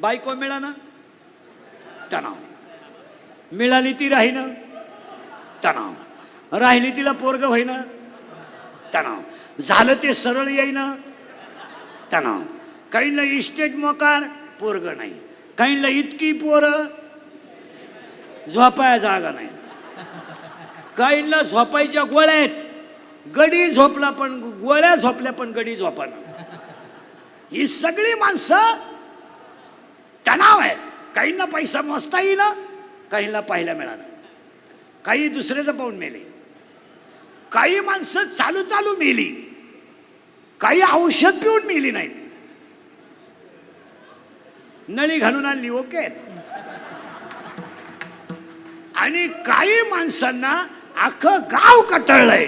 बायको मिळाना तणाव, मिळाली ती राहीना तणाव, राहिली तिला पोरग होईना तणाव, झालं ते सरळ येईना तणाव, काहींना इस्टेट मोकार पोरग नाही, काहींना इतकी पोरं झोपाया जागा नाही, काहींना झोपायच्या गोळ्या आहेत, गडी झोपला पण गोळ्या झोपल्या पण गडी झोपाना, ही सगळी माणसं तणाव आहेत. काहींना पैसा मोजता येईना, काहींना पाहायला मिळाला, काही दुसऱ्याचं पाहून मेले, काही माणसं चालू चालू मेली, काही औषध पिऊन मेली नाहीत, नळी घालून आणली ओके, आणि काही माणसांना अख्खं गाव कटाळलंय,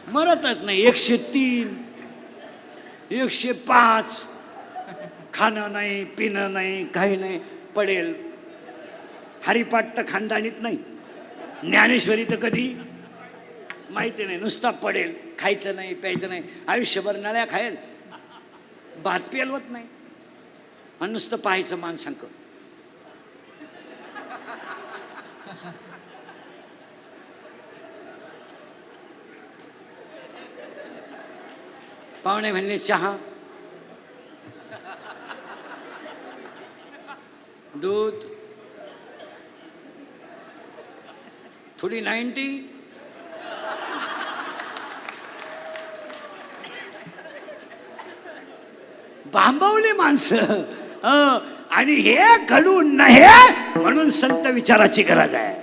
मरतच नाही. 103 105, खाणं नाही पिणं नाही काही नाही, पडेल. हरिपाठ तर खानदानीत नाही, ज्ञानेश्वरी तर कधी माहिती नाही, नुसता पडेल, खायचं नाही प्यायचं नाही, आयुष्यभर नळ्या खायल, भात पेलवत नाही आणि नुसतं पाहायचं माणसांक. पाहुणे म्हणले चहा, दूध, थोडी 90, बांबवली माणसं. आणि हे घडून नाही म्हणून संत विचाराची गरज आहे.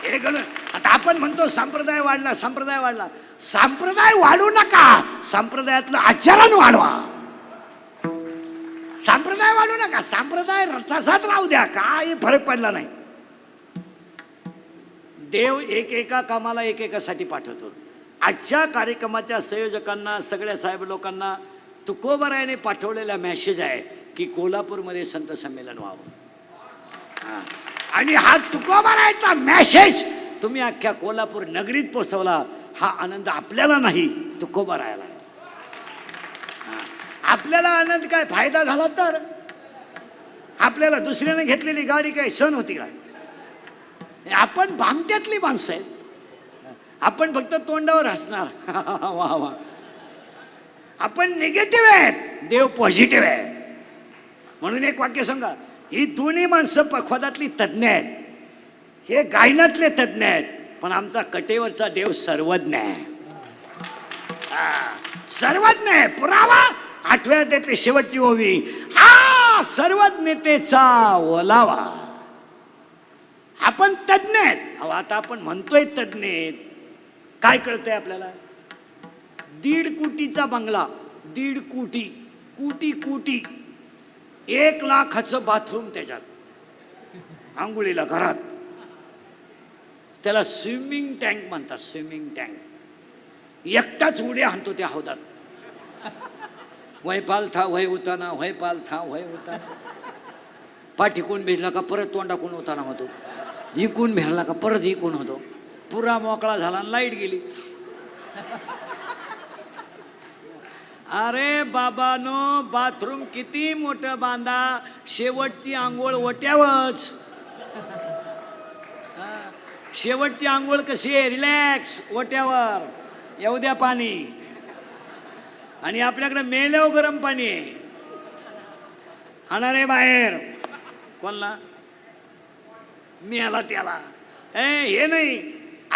हे घडून आता आपण म्हणतो संप्रदाय वाढला, संप्रदाय वाढला, संप्रदाय वाढू नका, संप्रदायातलं आचरण वाढवा. संप्रदाय वाढू नका, संप्रदाय तसाच राहू द्या, काही फरक पडला नाही. देव एका कामाला एकेकासाठी पाठवतो. आजच्या कार्यक्रमाच्या संयोजकांना, सगळ्या साहेब लोकांना तुकोबरायाने पाठवलेला मेसेज आहे की कोल्हापूरमध्ये संत संमेलन व्हावं. आणि हा तुकोबरायाचा मेसेज तुम्ही अख्ख्या कोल्हापूर नगरीत पोचवला. हा आनंद आपल्याला नाही, तुकोबरायाला आहे. आपल्याला आनंद काय फायदा झाला तर, आपल्याला दुसऱ्याने घेतलेली गाडी काय सण होती काय? आपण भामट्यातली माणसं आहेत. आपण फक्त तोंडावर हसणार वा वा. आपण निगेटिव्ह आहेत, देव पॉझिटिव्ह आहे. म्हणून एक वाक्य सांगा, ही दोन्ही माणसं पखवादातली तज्ज्ञ आहेत, हे गायनातले तज्ज्ञ आहेत, पण आमचा कटेवरचा देव सर्वज्ञ आहे. सर्वज्ञ आहे. पुरावा 8व्या अध्यायातली शेवटची ओवी, हा सर्वज्ञतेचा ओलावा. आपण तज्ज्ञ आहेत. अहो आता आपण म्हणतोय तज्ज्ञ आहेत, काय कळतंय आपल्याला? 1.5 कोटीचा बंगला, 1.5 कोटी, कोटी कोटी, 1 लाखाचं बाथरूम त्याच्यात, आंघोळीला घरात, त्याला स्विमिंग टँक म्हणतात. Swimming tank. एकटाच उड्या हाणतो त्या हौदात. वय पाल था वय उताना, वय पाल था वय उताना. पाठीकून भिजला का परत तोंडाकून उताना होतो, इकून भेटला का परत इकून होतो. पुरा मोकळा झाला आणि लाईट गेली. अरे बाबानो, बाथरूम किती मोठं बांधा, शेवटची आंघोळ ओट्यावच. शेवटची आंघोळ कशी आहे? रिलॅक्स, ओट्यावर, येऊ द्या पाणी. आणि आपल्याकडे मेल्यावर गरम पाणी आहे. हाणारे बाहेर कोणला मी आला त्याला, हे नाही,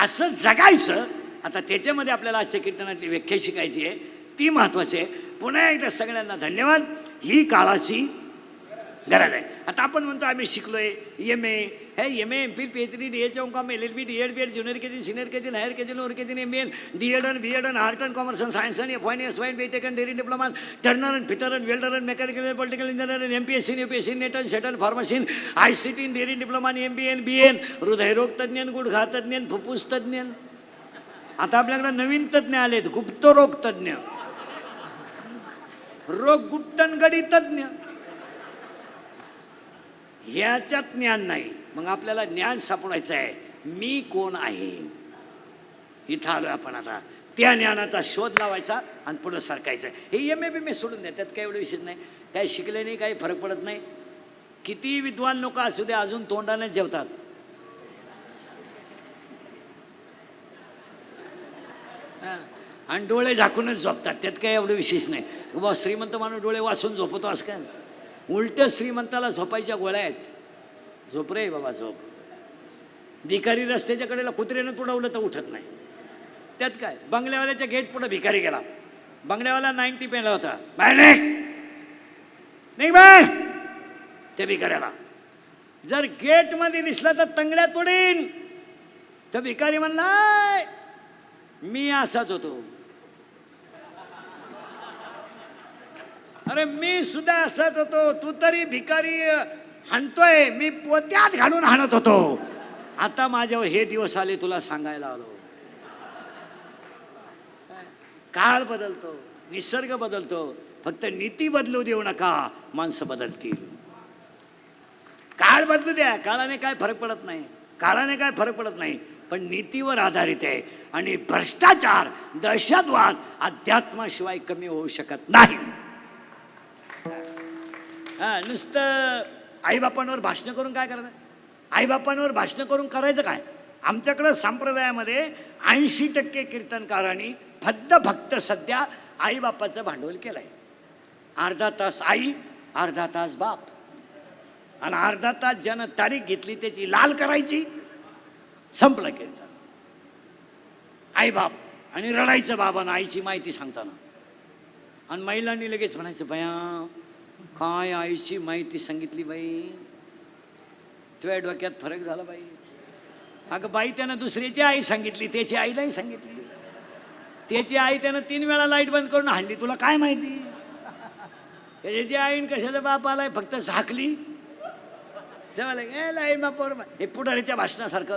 असं जगायचं. आता त्याच्यामध्ये आपल्याला आजच्या कीर्तनातली व्याख्या शिकायची आहे, ती महत्वाची आहे. पुन्हा एकदा सगळ्यांना धन्यवाद. ही काळाची गरज आहे. आता आपण म्हणतो आम्ही शिकलोय, MA, MA, MPhil, PhD, DH, MCom, LLB, DEd, BEd, junior KG, senior KG, higher KG, lower KG, MA, DEd, BEd, art and commerce and science आणि FY, SY, BTech, dairy diploma, turner and fitter and welder and mechanical political engineer, MPSC, UPSC, NET and SET and pharmacy, ICT, dairy diploma, MBA, BN, हृदयरोग तज्ञ, गुडघा तज्ञ, फुफ्फुस तज्ञ. आता आपल्याकडे नवीन तज्ञ आलेत, गुप्तरोग तज्ञ, रोग गुप्तनगडी तज्ञ. ह्याच्यात ज्ञान नाही. मग आपल्याला ज्ञान सापडायचं आहे, मी कोण आहे. इथं आलो आपण. आता त्या ज्ञानाचा शोध लावायचा आणि पुढं सरकायचं. हे MA सोडून द्या, त्यात काही एवढं विशेष नाही. काही शिकले नाही, काही फरक पडत नाही. किती विद्वान लोक असू दे अजून तोंडाने जेवतात. आणि डोळे झाकूनच झोपतात, त्यात काही एवढं विशेष नाही. बाबा श्रीमंत माणूस डोळे वाचून झोपतो असं काय? उलट श्रीमंताला झोपायच्या गोळ्या आहेत. झोप रे बाबा झोप. भिकारी रस्त्याच्या कडेला कुत्र्यानं तुडवलं तर उठत नाही, त्यात काय? बंगल्यावाल्याच्या गेट पुढे भिकारी गेला, बंगल्यावाला 90 पेला होता, बाहेर नाही बाहेर. त्या भिकाऱ्याला जर गेट मध्ये दिसला तर तंगड्या तोडीन. तर भिकारी म्हणला मी असाच होतो. अरे मी सुद्धा असाच होतो, तू तरी भिकारी हाणतोय, मी पोत्यात घालून हाणत होतो. आता माझ्यावर हे दिवस आले तुला सांगायला आलो. काळ बदलतो, निसर्ग बदलतो, फक्त नीती बदलू देऊ नका, माणसं बदलतील. काळ बदलू द्या, काळाने काय फरक पडत नाही, काळाने काय फरक पडत नाही, पण नीतीवर आधारित आहे. आणि भ्रष्टाचार, दहशतवाद अध्यात्माशिवाय कमी होऊ शकत नाही. नुसतं आईबापांवर भाषण करून काय करायचं? आईबापांवर भाषण करून करायचं काय? आमच्याकडं संप्रदायामध्ये 80% कीर्तनकारांनी फक्त सध्या आईबापाचं भांडवल केलंय. अर्धा तास आई, अर्धा तास बाप, आणि अर्धा तास ज्यानं तारीख घेतली त्याची लाल करायची, संपलं कीर्तन. आई बाप आणि रडायचं बाबांना आईची माहिती सांगताना. आणि महिलांनी लगेच म्हणायचं बया काय आईची माहिती सांगितली बाई, तुझ्या डोक्यात फरक झाला बाई. अगं बाई त्यानं दुसऱ्याची आई सांगितली, त्याची आई नाही सांगितली. त्याची आई त्यानं 3 वेळा लाईट बंद करून हाणली, तुला काय माहिती? त्याची आईन कशाचा बाप आलाय फक्त झाकली. लाईट बापावर हे पुढारीच्या भाषणासारखं.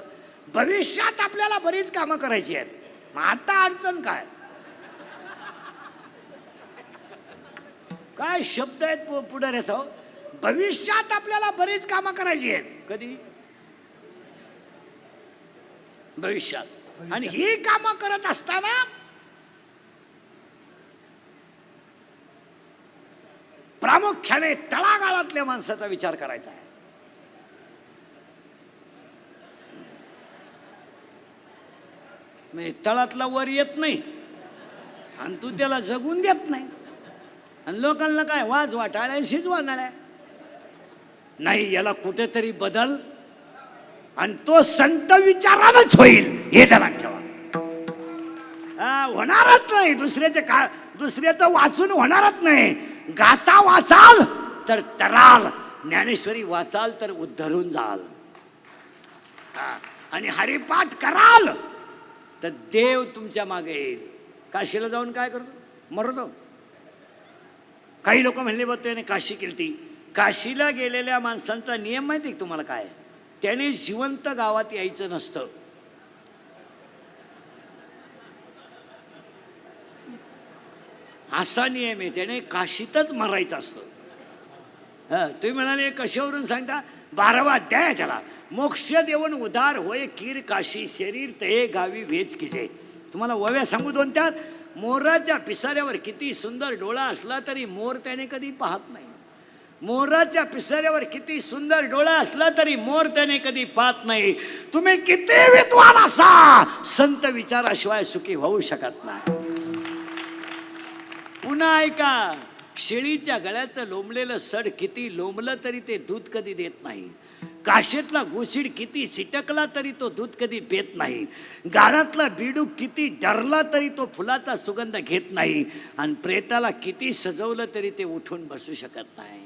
भविष्यात आपल्याला बरीच कामं करायची आहेत, मग आता अडचण काय? काय शब्द आहेत पुढाऱ्याचा. भविष्यात आपल्याला बरीच कामं करायची आहेत. कधी? भविष्यात. आणि ही कामं करत असताना प्रामुख्याने तळागाळातल्या माणसाचा विचार करायचा आहे. म्हणजे तळातला वर येत नाही आणि तू त्याला जगून देत नाही. आणि लोकांना काय वाजवा टाळ्या शिजवा नाळ्या नाही, याला कुठेतरी बदल, आणि तो संत विचारानच होईल हे ध्यानात ठेवा. होणारच नाही दुसऱ्याचं वाचून होणारच नाही. गाता वाचाल तर तराल, ज्ञानेश्वरी वाचाल तर उद्धरून जाल, आणि हरिपाठ कराल तर देव तुमच्या मागे येईल. काशीला जाऊन काय करतो? मरतो. काही लोक म्हणले बघ त्याने काशी केलती. काशीला गेलेल्या माणसांचा नियम माहिती आहे तुम्हाला काय? त्याने जिवंत गावात यायचं नसतं. असा नियम आहे, त्याने काशीतच मरायचं असतं. तुम्ही म्हणाले कशावरून सांगता? 12वा अध्याय आहे त्याला. मोक्ष देऊन उदार होय कीर काशी, शरीर तये गावी वेच किसे. तुम्हाला वव्या सांगू 2 त्यात. मोराच्या पिसाऱ्यावर किती सुंदर डोळा असला तरी मोर त्याने कधी पाहत नाही. मोराच्या पिसाऱ्यावर किती सुंदर डोळा असला तरी मोर त्याने कधी पाहत नाही. तुम्ही किती विद्वान असा, संत विचाराशिवाय सुखी होऊ शकत नाही. पुन्हा ऐका, शेळीच्या गळ्याचं लोंबलेलं सड किती लोंबलं तरी ते दूध कधी देत नाही. काशेतला गोशीड किती चिटकला तरी तो दूध कधी पेत नाही. गाळातला बिडूक किती डरला तरी तो फुलाचा सुगंध घेत नाही. आणि प्रेताला किती सजवलं तरी ते उठून बसू शकत नाही.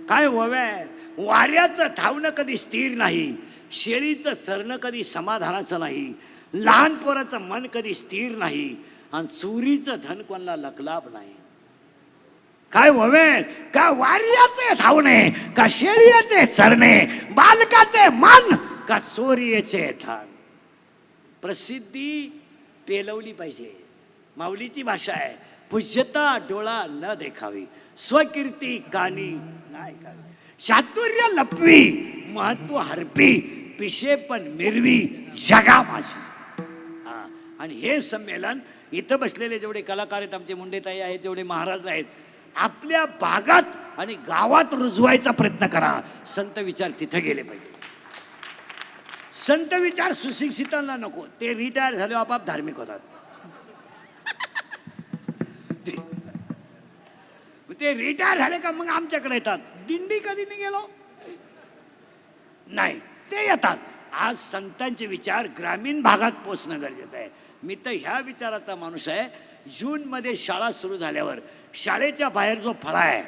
काय व्हाव्या, वाऱ्याचं धावणं कधी स्थिर नाही, शेळीचं चरणं कधी समाधानाचं नाही, लहान पोराचं मन कधी स्थिर नाही, आणि चोरीचं धन कोणाला लकलाभ नाही. काय व्हावे, का वार्याचे धावणे, का शेळीचे चरणे, बालकाचे मन, का चोरीचे धन. प्रसिद्धी पेलवली पाहिजे. माऊलीची भाषा आहे, पूज्यता डोळा न देखावी, स्वकीर्ती कानी नाही कावी. चातुर्य लपवी, महत्व हरपी, पिशे पण मिरवी जगा माझी. आणि हे संमेलन इथं बसलेले जेवढे कलाकार आहेत, आमचे मुंडेताई आहेत, जेवढे महाराज आहेत, आपल्या भागात आणि गावात रुजवायचा प्रयत्न करा. संत विचार तिथे गेले पाहिजे. संत विचार सुशिक्षितांना नको, ते रिटायर झाले आपाप धार्मिक होतात. ते रिटायर झाले का मग आमच्याकडे येतात. दिंडी कधी नाही गेलो नाही, ते येतात. आज संतांचे विचार ग्रामीण भागात पोचणं गरजेचं आहे. मी तर ह्या विचाराचा माणूस आहे. जूनमध्ये शाळा सुरू झाल्यावर शाळेच्या बाहेर जो फळा आहे,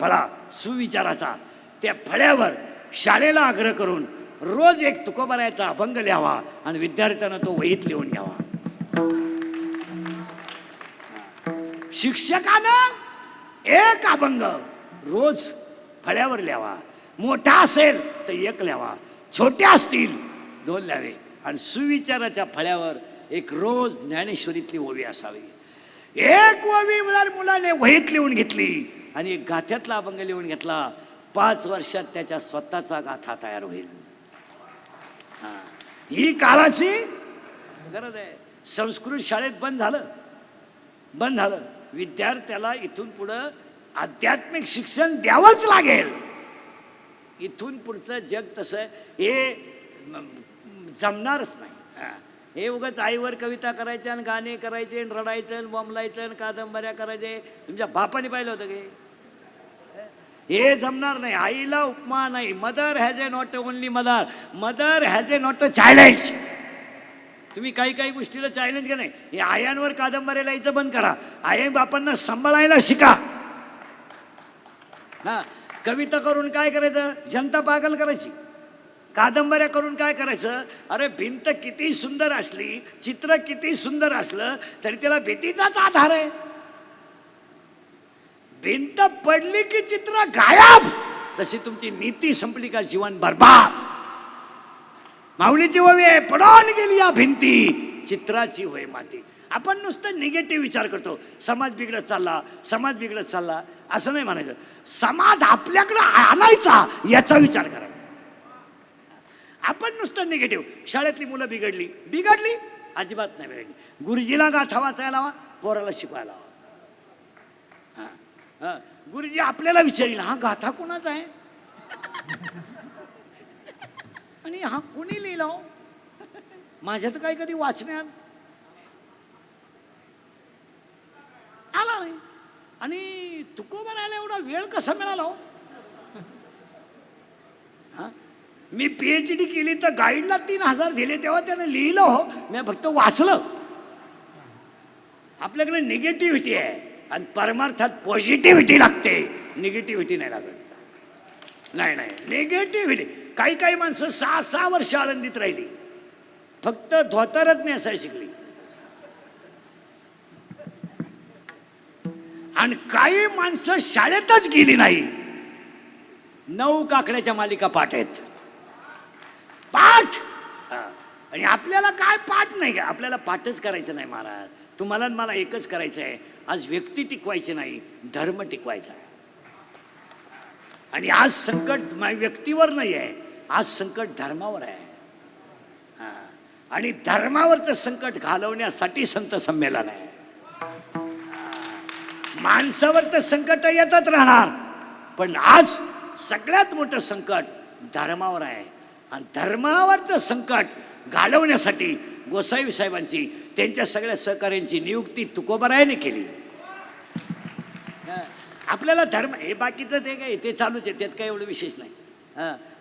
फळा सुविचाराचा, त्या फळ्यावर शाळेला आग्रह करून रोज एक तुकोबारायाचा अभंग लिहावा आणि विद्यार्थ्यांना तो वहीत लिहून घ्यावा. शिक्षकानं एक अभंग रोज फळ्यावर लिहावा. मोठा असेल तर एक लिहावा, छोटे असतील 2 लिहावे. आणि सुविचाराच्या फळ्यावर एक रोज ज्ञानेश्वरीतली ओवी असावी. एक ओवी जर मुलाने वहीत लिहून घेतली आणि एक गाथ्यातला अभंग लिहून घेतला, 5 वर्षात त्याच्या स्वतःचा गाथा तयार होईल. ही काळाची गरज आहे. संस्कृत शाळेत बंद झालं. विद्यार्थ्याला इथून पुढं आध्यात्मिक शिक्षण द्यावंच लागेल. इथून पुढचं जग तसं हे जमणारच नाही. हे उगाच आईवर कविता करायच्या आणि गाणे करायचे आणि रडायचं आणि बोंबलायचं आणि कादंबऱ्या करायचे. तुमच्या बापाने पाहिलं होतं की हे जमणार नाही. आईला उपमा नाही. Mother has a not only mother has a not a challenge. तुम्ही काही गोष्टीला चॅलेंज घ्या नाही. हे आयांवर कादंबऱ्या लिहायचं बंद करा. आई बापांना सांभाळायला शिका. कविता करून काय करायचं, जनता पागल करायची. कादंबऱ्या करून काय करायचं, अरे भिंत किती सुंदर असली, चित्र किती सुंदर असलं तरी त्याला भीतीचाच आधार आहे. भिंत पडली की चित्र गायब. तशी तुमची नीती संपली का जीवन बर्बाद. माऊलीची ओवी आहे, पडून गेली या भिंती, चित्राची होय माती. आपण नुसतं निगेटिव्ह विचार करतो. समाज बिघडत चालला असं नाही म्हणायचं. समाज आपल्याकडे आणायचा याचा विचार करा. आपण नुसतं निगेटिव्ह. शाळेतली मुलं बिघडली अजिबात नाही बिघडली. गुरुजीला गाथा वाचायला लावा, पोराला शिकवायला लावा. गुरुजी आपल्याला विचारील, हा गाथा कोणाचा आहे आणि हा कोणी लिहिला हो? माझ्या तर काही कधी वाचण्यात आला नाही. आणि तुकोबारायला एवढा वेळ कसा मिळाला हो? मी PhD केली तर गाईडला 3000 दिले, तेव्हा त्याने लिहिलं हो, मी फक्त वाचलं. आपल्याकडे निगेटिव्हिटी आहे आणि परमार्थात पॉझिटिव्हिटी लागते. निगेटिव्हिटी नाही लागत. नाही निगेटिव्हिटी. काही माणसं 6 वर्ष आनंदीत राहिली, फक्त धोतरच नाही असायला शिकली. आणि काही माणसं शाळेतच गेली नाही. 9 काकड्याच्या मालिका पाठ आहेत. आणि आपल्याला काय पाठ नाही का? आपल्याला पाठच करायचं नाही महाराज. तुम्हाला मला एकच करायचं आहे. आज व्यक्ती टिकवायची नाही, धर्म टिकवायचा आहे. आणि आज संकट व्यक्तीवर नाही आहे, आज संकट धर्मावर आहे. आणि धर्मावरचं संकट घालवण्यासाठी संत संमेलन आहे. माणसावर तर संकट येतच राहणार, पण आज सगळ्यात मोठं संकट धर्मावर आहे. आणि धर्मावरचं संकट घालवण्यासाठी गोसावी साहेबांची, त्यांच्या सगळ्या सहकार्यांची नियुक्ती तुकोबारायाने केली. आपल्याला धर्म हे बाकीचं ते काय ते चालूच आहे, त्यात काही एवढं विशेष नाही.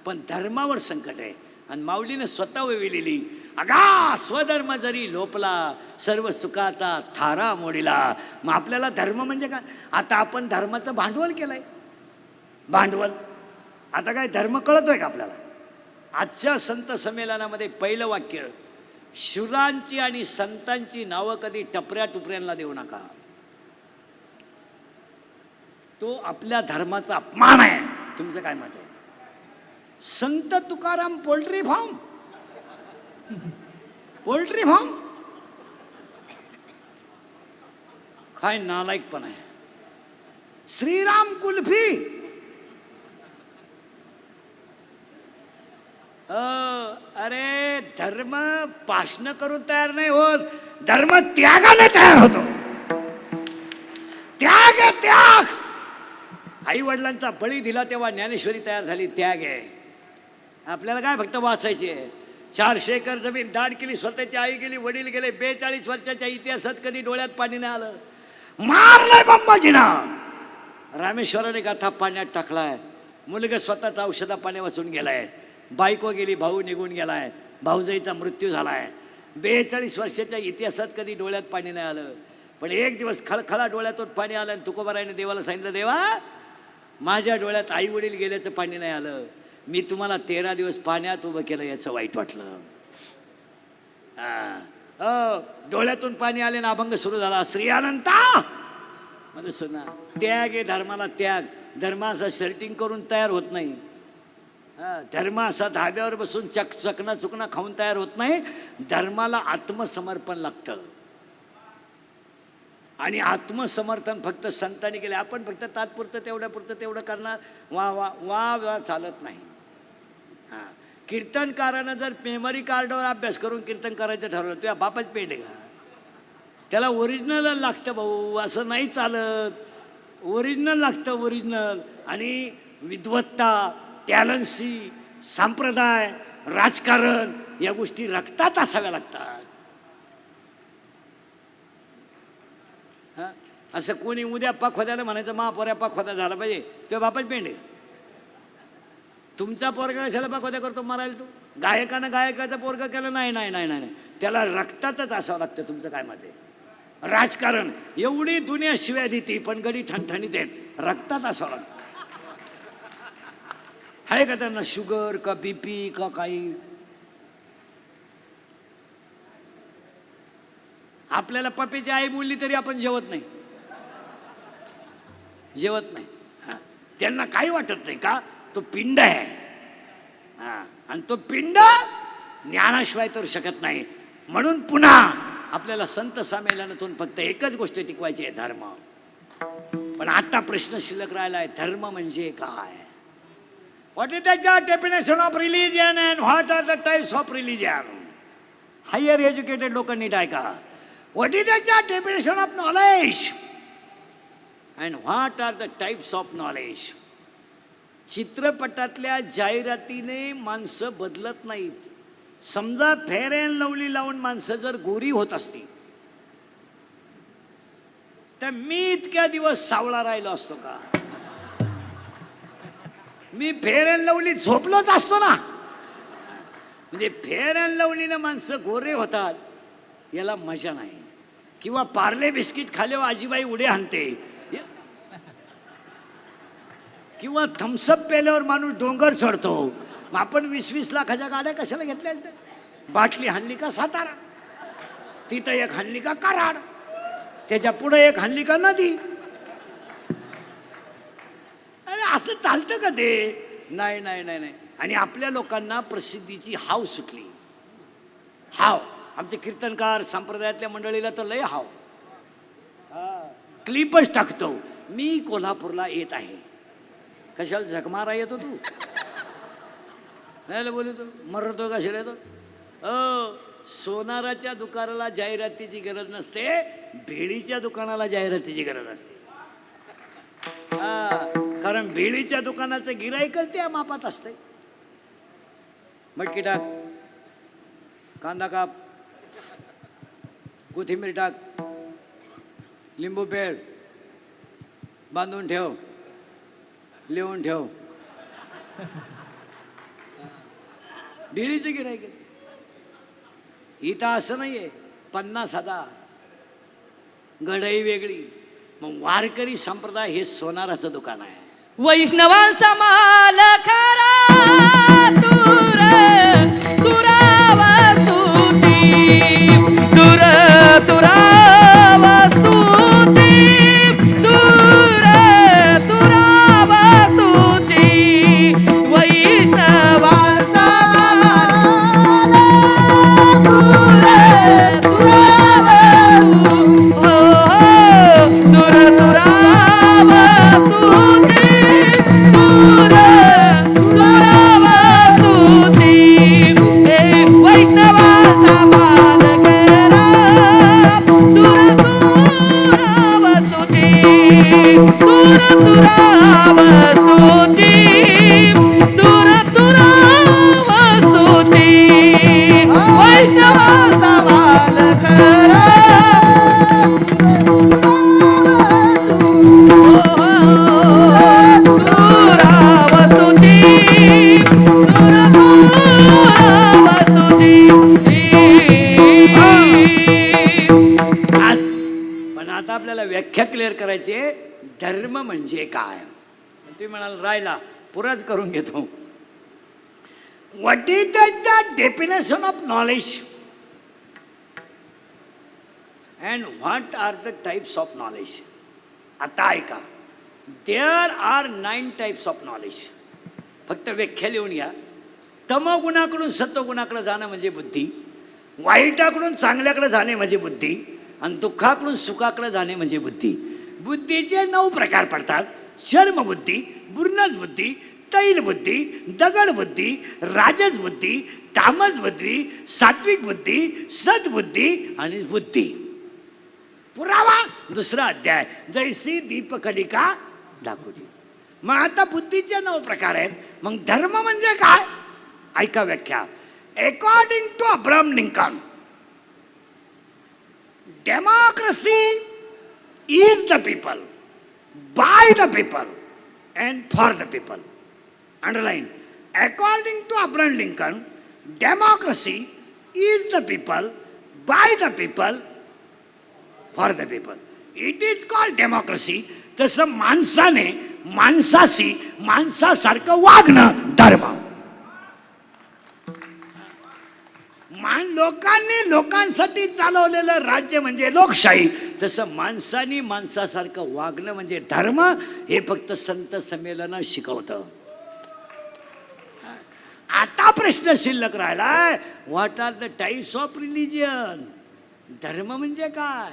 पण धर्मावर संकट आहे. आणि माऊलीने स्वतः वेविलेली, अगा स्वधर्म जरी लोपला, सर्व सुखाचा थारा मोडीला. मग आपल्याला धर्म म्हणजे काय? आता आपण धर्माचं भांडवल केलंय. भांडवल आता काय धर्म कळतोय का आपल्याला? आजच्या संत संमेलनामध्ये पहिलं वाक्य, शुरांची आणि संतांची नावं कधी टपऱ्या टुपऱ्यांना देऊ नका. तो आपल्या धर्माचा अपमान आहे. तुमचं काय मत आहे? संत तुकाराम पोल्ट्री फार्म काय नालायकपण आहे. श्रीराम कुल्फी, अरे धर्म भाषण करून तयार नाही होत, धर्म त्यागाने तयार होतो. त्याग आहे त्याग. आई वडिलांचा बळी दिला तेव्हा ज्ञानेश्वरी तयार झाली. त्याग आहे. आपल्याला काय फक्त वाचायचे. 400 एकर जमीन दान केली, स्वतःची आई गेली, वडील गेले. 42 वर्षाच्या इतिहासात कधी डोळ्यात पाणी नाही आलं. मारलंय बंबाजीनं. रामेश्वराने गाथा पाण्यात टाकलाय. मुलगा स्वतःचा औषधा पाणी वाचून गेलाय. बायको गेली, भाऊ निघून गेलाय, भाऊजाईचा मृत्यू झालाय. 42 वर्षाच्या इतिहासात कधी डोळ्यात पाणी नाही आलं. पण एक दिवस खळखळा डोळ्यातून पाणी आलं आणि तुकोबारायने देवाला सांगितलं, देवा माझ्या डोळ्यात आई वडील गेल्याचं पाणी नाही आलं. मी तुम्हाला 13 दिवस पाण्यात उभं केलं, याचं वाईट वाटलं. डोळ्यातून पाणी आले ना अभंग सुरू झाला. श्री अनंता मध्ये सुना. त्याग आहे धर्माला. त्याग. धर्म असा शर्टिंग करून तयार होत नाही. धर्म असा धाब्यावर बसून चकना चुकना खाऊन तयार होत नाही. धर्माला आत्मसमर्पण लागतं. आणि आत्मसमर्थन फक्त संतांनी केले. आपण फक्त तात्पुरतं तेवढं करणार. वा वा वा वा चालत नाही. हां, कीर्तनकारानं जर मेमरी कार्डवर अभ्यास करून कीर्तन करायचं ठरवलं, तुझ्या बापाच पेंड आहे का? त्याला ओरिजिनल लागतं भाऊ, असं नाही चालत. ओरिजिनल लागतं, ओरिजिनल. आणि विद्वत्ता, टॅलन्सी, संप्रदाय, राजकारण या गोष्टी रक्तात असाव्या लागतात. असं कोणी उद्या पाखोद्याला म्हणायचं महापोऱ्या पाखोदा झाला पाहिजे, तुझ्या बापाच पेंड आहे. तुमचा पोरगा कशाला पाखोद्या करतो मारायला? तू गायकानं गायकाचं पोरगा केलं नाही नाही नाही नाही, त्याला रक्तातच असावं लागतं. तुमचं काय मत आहे? राजकारण एवढी दुनिया शिव्या देते पण गडी ठणठणीत आहेत, रक्तात असावं लागतं. आहे का त्यांना शुगर का बीपी का काही? आपल्याला पप्पीची आई बोलली तरी आपण जेवत नाही. हां, त्यांना काही वाटत नाही का? तो पिंड आहे. हां, आणि तो पिंड ज्ञानाशिवाय तर शकत नाही. म्हणून पुन्हा आपल्याला संत संमेलनातून फक्त एकच गोष्ट टिकवायची आहे, धर्म. पण आता प्रश्न शिल्लक राहिला आहे, धर्म म्हणजे काय? What is the definition of religion and what are the types of religion? Higher educated लोक नीट ऐका. What is the definition of knowledge and what are the types of knowledge? चित्रपटातल्या जाहिरातीने माणसं बदलत नाहीत. समजा फेअर अँड लवली लावून माणसं जर गोरी होत असती तर मी इतक्या दिवस सावळा राहिलो असतो का? मी फेअर अँड लवली झोपलोच असतो ना. म्हणजे फेअर अँड लवलीनं माणसं गोरे होतात, याला मजा नाही. किंवा पार्ले बिस्किट खाल्यावर आजीबाई उडे हाणते, किंवा थम्सअप पेल्यावर माणूस डोंगर चढतो. मग आपण 20-20 लाखाच्या गाड्या कशाला घेतल्या? बाटली हाणली का सातारा, तिथं एक हाणली का कराड, त्याच्या पुढे एक हाणली का नदी. अरे असं चालतं का ते? नाही नाही नाही नाही. आणि आपल्या लोकांना प्रसिद्धीची हाव सुटली. हाव. आमचे कीर्तनकार संप्रदायातल्या मंडळीला तर लय हाव. क्लिपच टाकतो, मी कोल्हापूरला येत आहे. कशाला झकमारा येतो तू? नाही बोलतो मरतो कशाला येतो? सोनाराच्या दुकानाला जाहिरातीची गरज नसते, भेळीच्या दुकानाला जाहिरातीची गरज असते. कारण भेळीच्या दुकानाचं गिराईकच त्या मापात असते. मटकी टाक, कांदा काप, कोथिंबीर टाक, लिंबू पेळ, बांधून ठेव, लिहून ठेव. भेळीचं गिराईक. इथं असं नाहीये 50,000 गढई वेगळी. मग वारकरी संप्रदाय हे सोनाराचं दुकान आहे. वैष्णवांचा माल खरा दूर तुरावा तुझी, दूर तुरावा तुझी, दूर तुरावा तुझी. वैष्णवांचा माल दूर तुरावा हो, दूर तुरावा तुझी, दूर व्याख्या क्लिअर करायची आहे, धर्म म्हणजे काय. तुम्ही म्हणाल राहिला पुराच करून घेतो. What is the definition of knowledge and what are the types of knowledge. आता ऐका, there are 9 types of knowledge. फक्त व्याख्या लिहून घ्या. तमोगुणाकडून सत्वगुणाकडे जाणं म्हणजे बुद्धी, वाईटाकडून चांगल्याकडे जाणे म्हणजे बुद्धी, आणि दुःखाकडून सुखाकडे जाणे म्हणजे बुद्धी. बुद्धीचे 9 प्रकार पडतात. शर्मबुद्धी, बुर्नज बुद्धी, तैल बुद्धी, दगड बुद्धी, राजस बुद्धी, तामस बुद्धी, सात्विक बुद्धी, सद्बुद्धी आणि बुद्धी. पुरावा 2रा अध्याय, जैसी दीपकलिका दाखवली. मग आता बुद्धीचे 9 प्रकार आहेत. मग धर्म म्हणजे काय? ऐका व्याख्या. According to Abraham Lincoln, democracy is the people, by the people, and for the people. Underline. According to Abraham Lincoln, democracy is the people, by the people, for the people. It is called democracy. तसं माणसाने माणसाशी माणसासारखं वागणं धर्म. लोकांनी लोकांसाठी चालवलेलं राज्य म्हणजे लोकशाही. तसं माणसानी माणसासारखं वागणं म्हणजे धर्म. हे फक्त संत संमेलन शिकवतं. आता प्रश्न शिल्लक राहिलाय, what are the types of religion. धर्म म्हणजे काय,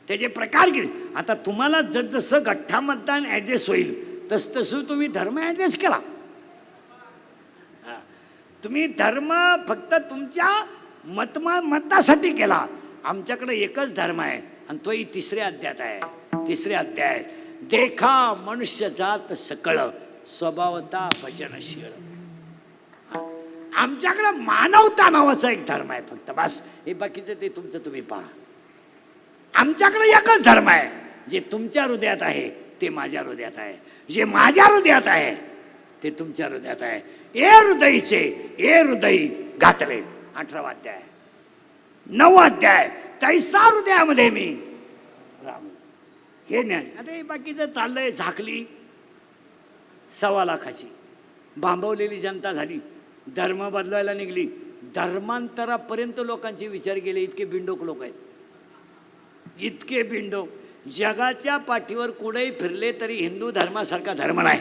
त्याचे प्रकार किती. आता तुम्हाला जसं गठ्ठा मतदान ऍडजस्ट होईल तसं तुम्ही धर्म ऍडजस्ट केला. तुम्ही धर्म फक्त तुमच्या मतासाठी केला. आमच्याकडे एकच धर्म आहे आणि तोही 3ऱ्या अध्यायात आहे. 3रे अध्याय, देखा मनुष्य जात सकळ स्वभावता भजनशील. आमच्याकडे मानवता नावाचा एक धर्म आहे फक्त, बस. हे बाकीचं ते तुमचं तुम्ही पहा. आमच्याकडे एकच धर्म आहे. जे तुमच्या हृदयात आहे ते माझ्या हृदयात आहे, जे माझ्या हृदयात आहे ते तुमच्या हृदयात आहे. ए हृदयीचे ए हृदयी घातले. 18वा अध्याय. 9वा अध्याय, तैसा हृदयामध्ये मी राम. हे ज्ञान. आता हे बाकीचं चाललंय झाकली 1.25 लाखाची. भांबवलेली जनता झाली, धर्म बदलायला निघली. धर्मांतरापर्यंत लोकांचे विचार गेले. इतके बिंडोक लोक आहेत, इतके बिंडोक. जगाच्या पाठीवर कुठेही फिरले तरी हिंदू धर्मासारखा धर्म नाही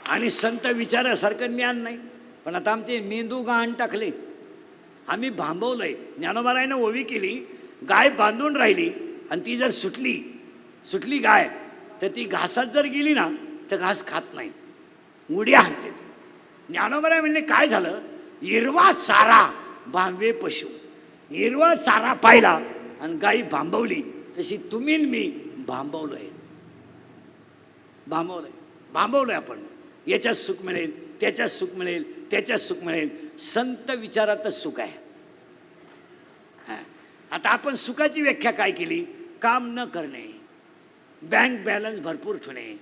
आणि संत विचारासारखं ज्ञान नाही. पण आता आमचे मेंदू गहाण टाकले. आम्ही भांबवलंय. ज्ञानोबारायनं ओवी केली, गाय बांधून राहिली आणि ती जर सुटली गाय तर ती घासात जर गेली ना तर घास खात नाही, उड्या हाणते. ज्ञानोबाराय म्हणले काय झालं, हिरवा चारा भांबवे पशु. हिरवा चारा पाहिला आणि गाई भांबवली, तशी तुम्ही मी भांबवलोय. भांबवलोय आपण. याच्यात सुख मिळेल, त्याच्यात सुख मिळेल, त्याच्यात सुख मिळेल. संत विचारातच सुख आहे. आता आपण सुखाची व्याख्या काय केली, काम न करणे, बँक बॅलन्स भरपूर ठेवणे,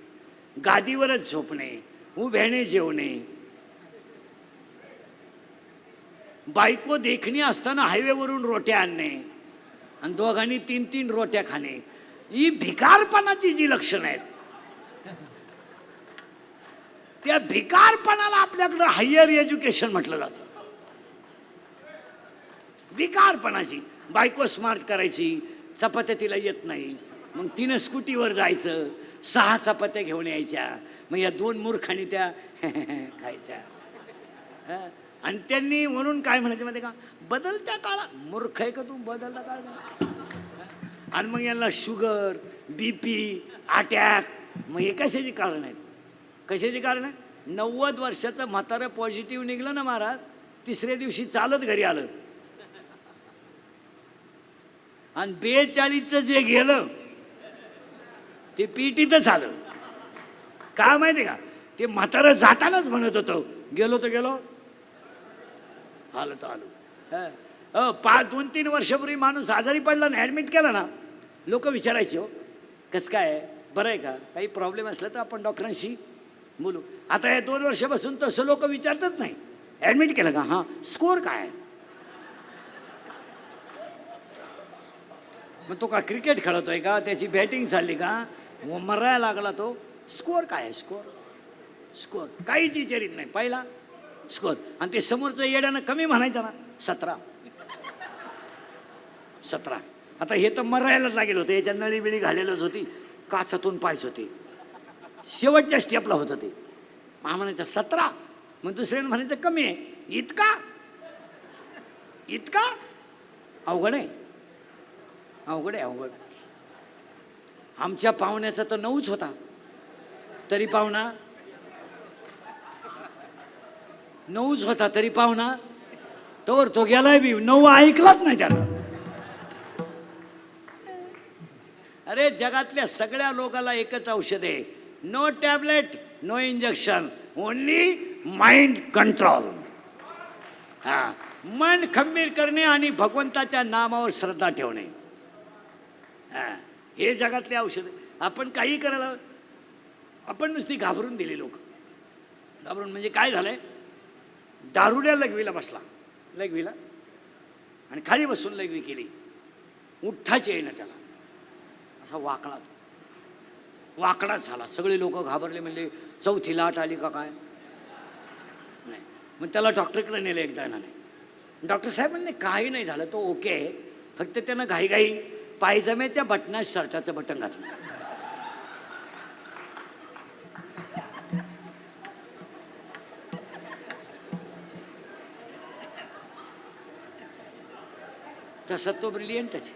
गादीवरच झोपणे, उभ्याने जेवणे, बायको देखणी असताना हायवेवरून रोट्या आणणे आणि दोघांनी 3-3 रोट्या खाणे. ही भिकारपणाची जी लक्षणं आहेत, त्या भिकारपणाला आपल्याकडं हायर एज्युकेशन म्हटलं जातं. भिकारपणाची. बायको स्मार्ट करायची, चपात्या तिला येत नाही, मग तिनं स्कूटीवर जायचं, 6 चपात्या घेऊन यायच्या, मग या 2 मूर्खांनी त्या खायच्या. आणि त्यांनी म्हणून काय म्हणायचं माहिती का, बदलत्या काळा मूर्ख आहे का तू, बदलता काळ. आणि मग यांना शुगर, BP, अटॅक. मग हे कशाची कारण आहेत, कशाची कारण आहे. 90 वर्षाचं म्हातारं पॉझिटिव्ह निघलं ना महाराज, 3ऱ्या दिवशी चालत घरी आलं. आणि 42चं जे गेलं ते पीटीतच आलं. काय माहिती का, ते म्हातारं जातानाच म्हणत होतं, गेलो तर गेलो, आलो तर आलो. 2-3 वर्षापूर्वी माणूस आजारी पडला ना, ॲडमिट केला ना, लोक विचारायचे, हो कसं काय, बरं आहे का, काही प्रॉब्लेम असला तर आपण डॉक्टरांशी बोलू. आता या 2 वर्षापासून तसं लोक विचारतच नाही. ॲडमिट केलं का, हां स्कोअर काय आहे. मग तो का क्रिकेट खेळतोय का, त्याची बॅटिंग चालली का, मरायला लागला तो. स्कोअर काय आहे, स्कोअर काहीच विचारित नाही. पहिला स्कोअर, आणि ते समोरचं येड्यानं कमी म्हणायचं ना, 17. आता हे तर मरायलाच लागेल होतं, याच्या नळी बिळी घालेलंच होती, काचातून पायच होते, शेवटच्या स्टेपला होतं ते. मग म्हणायचं 17, मग दुसऱ्यानं म्हणायचं कमी आहे. इतका अवघड आहे. आमच्या पाहुण्याचा तर 9च होता, तरी पाहुणा 9च होता, तरी पाहुणा तोवर तो गेलाय बी 9 ऐकलाच नाही त्यानं. अरे जगातल्या सगळ्या लोकांना एकच औषध आहे, no tablet no injection, only mind control. हा, मन खंबीर करणे आणि भगवंताच्या नामावर श्रद्धा ठेवणे, हा, हे जगातले औषध. आपण काही करायला, आपण नुसती घाबरून दिली. लोक घाबरून म्हणजे काय झालंय, दारुड्या लघवीला बसला, लघवीला, आणि खाली बसून लघवी केली, उठ्ठाची आहे ना त्याला, असा वाकडाच झाला. सगळे लोक घाबरले, म्हणजे 4थी लाट आली का काय. नाही, मग त्याला डॉक्टरकडे नेलं एकदा. नाही, डॉक्टर साहेब म्हणले काही नाही झालं, तो ओके आहे, फक्त त्यानं घाईघाई पायजम्याच्या बटनात शर्टाचं बटन घातलं. तसं तो ब्रिलियंटच.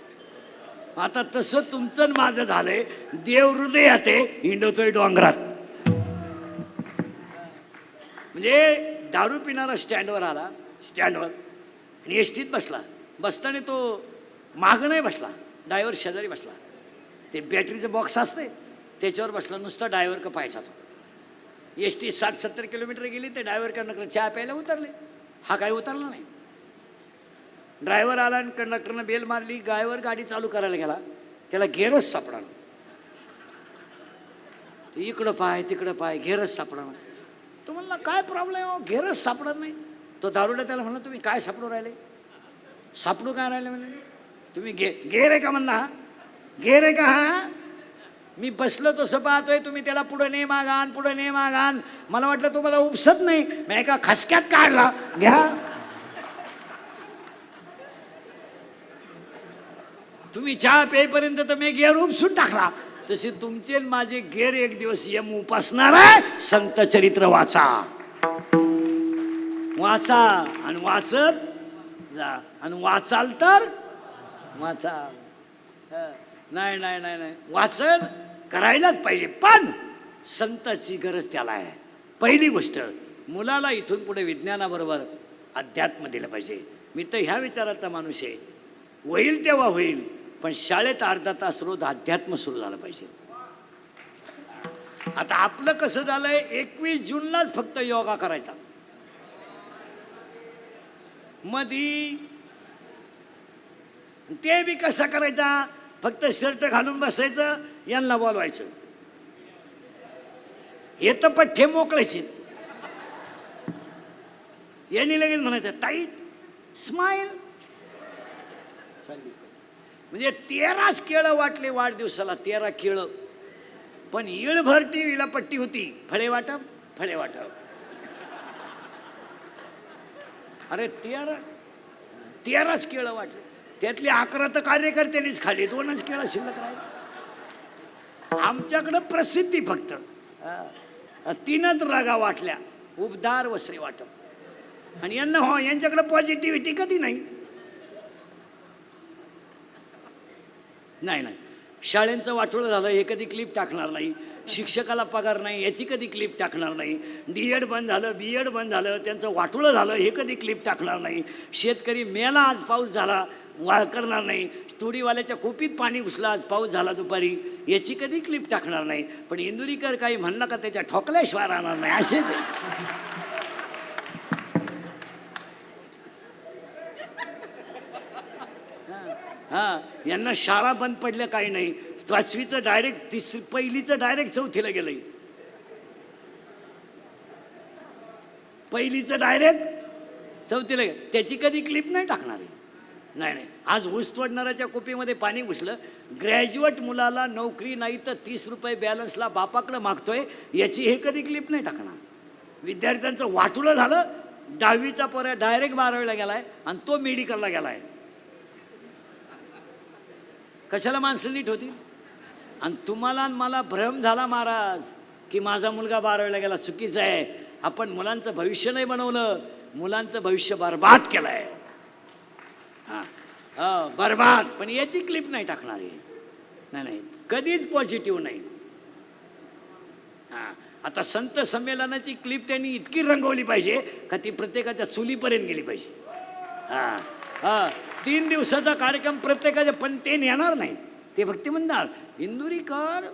आता तसं तुमचं आणि माझं झालंय, देव हृदयात आहे, हिंडतोय डोंगरात. म्हणजे दारू पिणारा स्टँडवर आला, आणि एसटीत बसताना तो मागं नाही बसला, ड्रायव्हर शेजारी बसला. ते बॅटरीचं बॉक्स असते त्याच्यावर बसला, नुसता ड्रायव्हर का पाहायचा तो. एसटी 60-70 किलोमीटर गेली, ते ड्रायव्हर कंडक्टर चहा प्यायला उतरले, हा काही उतरला नाही. ड्रायव्हर आला आणि कंडक्टरनं बेल मारली, ड्रायव्हर गाडी चालू करायला गेला, त्याला गेअरच सापडाला. इकडं पाय तिकडं पाय, गेअरच सापडा. तो म्हणला काय प्रॉब्लेम हो, गेअरच सापडत नाही. तो दारुडा त्याला म्हणला तुम्ही काय सापडू राहिले, सापडू काय राहिले म्हणजे, तुम्ही गेअर आहे का म्हणला, गेअर आहे का. हा, मी बसलो तसं पाहतोय, तुम्ही त्याला पुढे ने मागान, मला वाटलं तुम्हाला उपसत नाही, मी एका खसक्यात काढला. घ्या, तुम्ही चहा पेपर्यंत तर मी गेअर उपसून टाकला, तसे तुमचे माझे गेअर एक दिवस यम उपासणार आहे. संत चरित्र वाचा आणि वाचत जा, आणि वाचाल तर वाचाल. नाही, वाचन करायलाच पाहिजे, पण संताची गरज त्याला आहे. पहिली गोष्ट, मुलाला इथून पुढे विज्ञानाबरोबर अध्यात्म दिलं पाहिजे. मी तर ह्या विचाराचा माणूस आहे, होईल तेव्हा होईल, पण शाळेत अर्धा तास रोज अध्यात्म सुरू झालं पाहिजे. आता आपलं कसं झालंय, 21 जूनलाच फक्त योगा करायचा, मधी ते बी कसा करायचा, फक्त शर्ट घालून बसायचं, यांना बोलवायचं, हे तर पठ्ठे मोकळायचे, यांनी लगेच म्हणायचं टाईट स्माईल. म्हणजे 13च केळं वाटले वाढदिवसाला, 13 केळं, पण इळभर टीव्हीला पट्टी होती, फळे वाटप. अरे 13च केळं वाटले, त्यातले 11 तर कार्यकर्त्यांनीच खाली, 2च केळं शिल्लक राहिले. आमच्याकडं प्रसिद्धी फक्त 3च रागा वाटल्या, उबदार वसई वाटप. आणि यांच्याकडे पॉझिटिव्हिटी कधी नाही. शाळेंचं वाटोळं झालं, हे कधी क्लिप टाकणार नाही. शिक्षकाला पगार नाही, याची कधी क्लिप टाकणार नाही. डीएड बंद झालं, बीएड बंद झालं, त्यांचं वाटोळं झालं, हे कधी क्लिप टाकणार नाही. शेतकरी मेला, आज पाऊस झाला, करणार नाही. तुरीवाल्याच्या कोपीत पाणी घुसलं, आज पाऊस झाला दुपारी, याची कधी क्लिप टाकणार नाही. पण इंदुरीकर काही म्हणलं का त्याच्या ठोकल्याशिवाय राहणार नाही, असे ते. यांना शाळा बंद पडल्या काही नाही. 5वीचं डायरेक्ट पहिलीचं डायरेक्ट 4थीला गेलंय. पहिलीचं डायरेक्ट 4थीला, त्याची कधी क्लिप नाही टाकणार आहे. नाही नाही, आज ऊस तोडणाऱ्याच्या कोपीमध्ये पाणी घुसलं. ग्रॅज्युएट मुलाला नोकरी नाही तर 30 रुपये बॅलन्सला बापाकडे मागतोय, याची हे कधी क्लिप नाही टाकणार. विद्यार्थ्यांचं वाटुळं झालं. 10वीचा पोऱ्या डायरेक्ट 12वीला गेलाय आणि तो मेडिकलला गेलाय. कशाला माणसं नीट होती? आणि तुम्हाला आणि मला भ्रम झाला महाराज की माझा मुलगा 12वीला गेला, चुकीचं आहे. आपण मुलांचं भविष्य नाही बनवलं, मुलांचं भविष्य बर्बाद केलंय. हां बर्बाद. पण याची क्लिप नाही टाकणार आहे. नाही नाही, कधीच पॉझिटिव्ह नाही. हां, आता संत संमेलनाची क्लिप त्यांनी इतकी रंगवली पाहिजे का ती प्रत्येकाच्या चुलीपर्यंत गेली पाहिजे. हां हां, 3 दिवसाचा कार्यक्रम प्रत्येकाच्या, पण ते नेणार नाही. ते भक्ती म्हणणार इंदुरीकर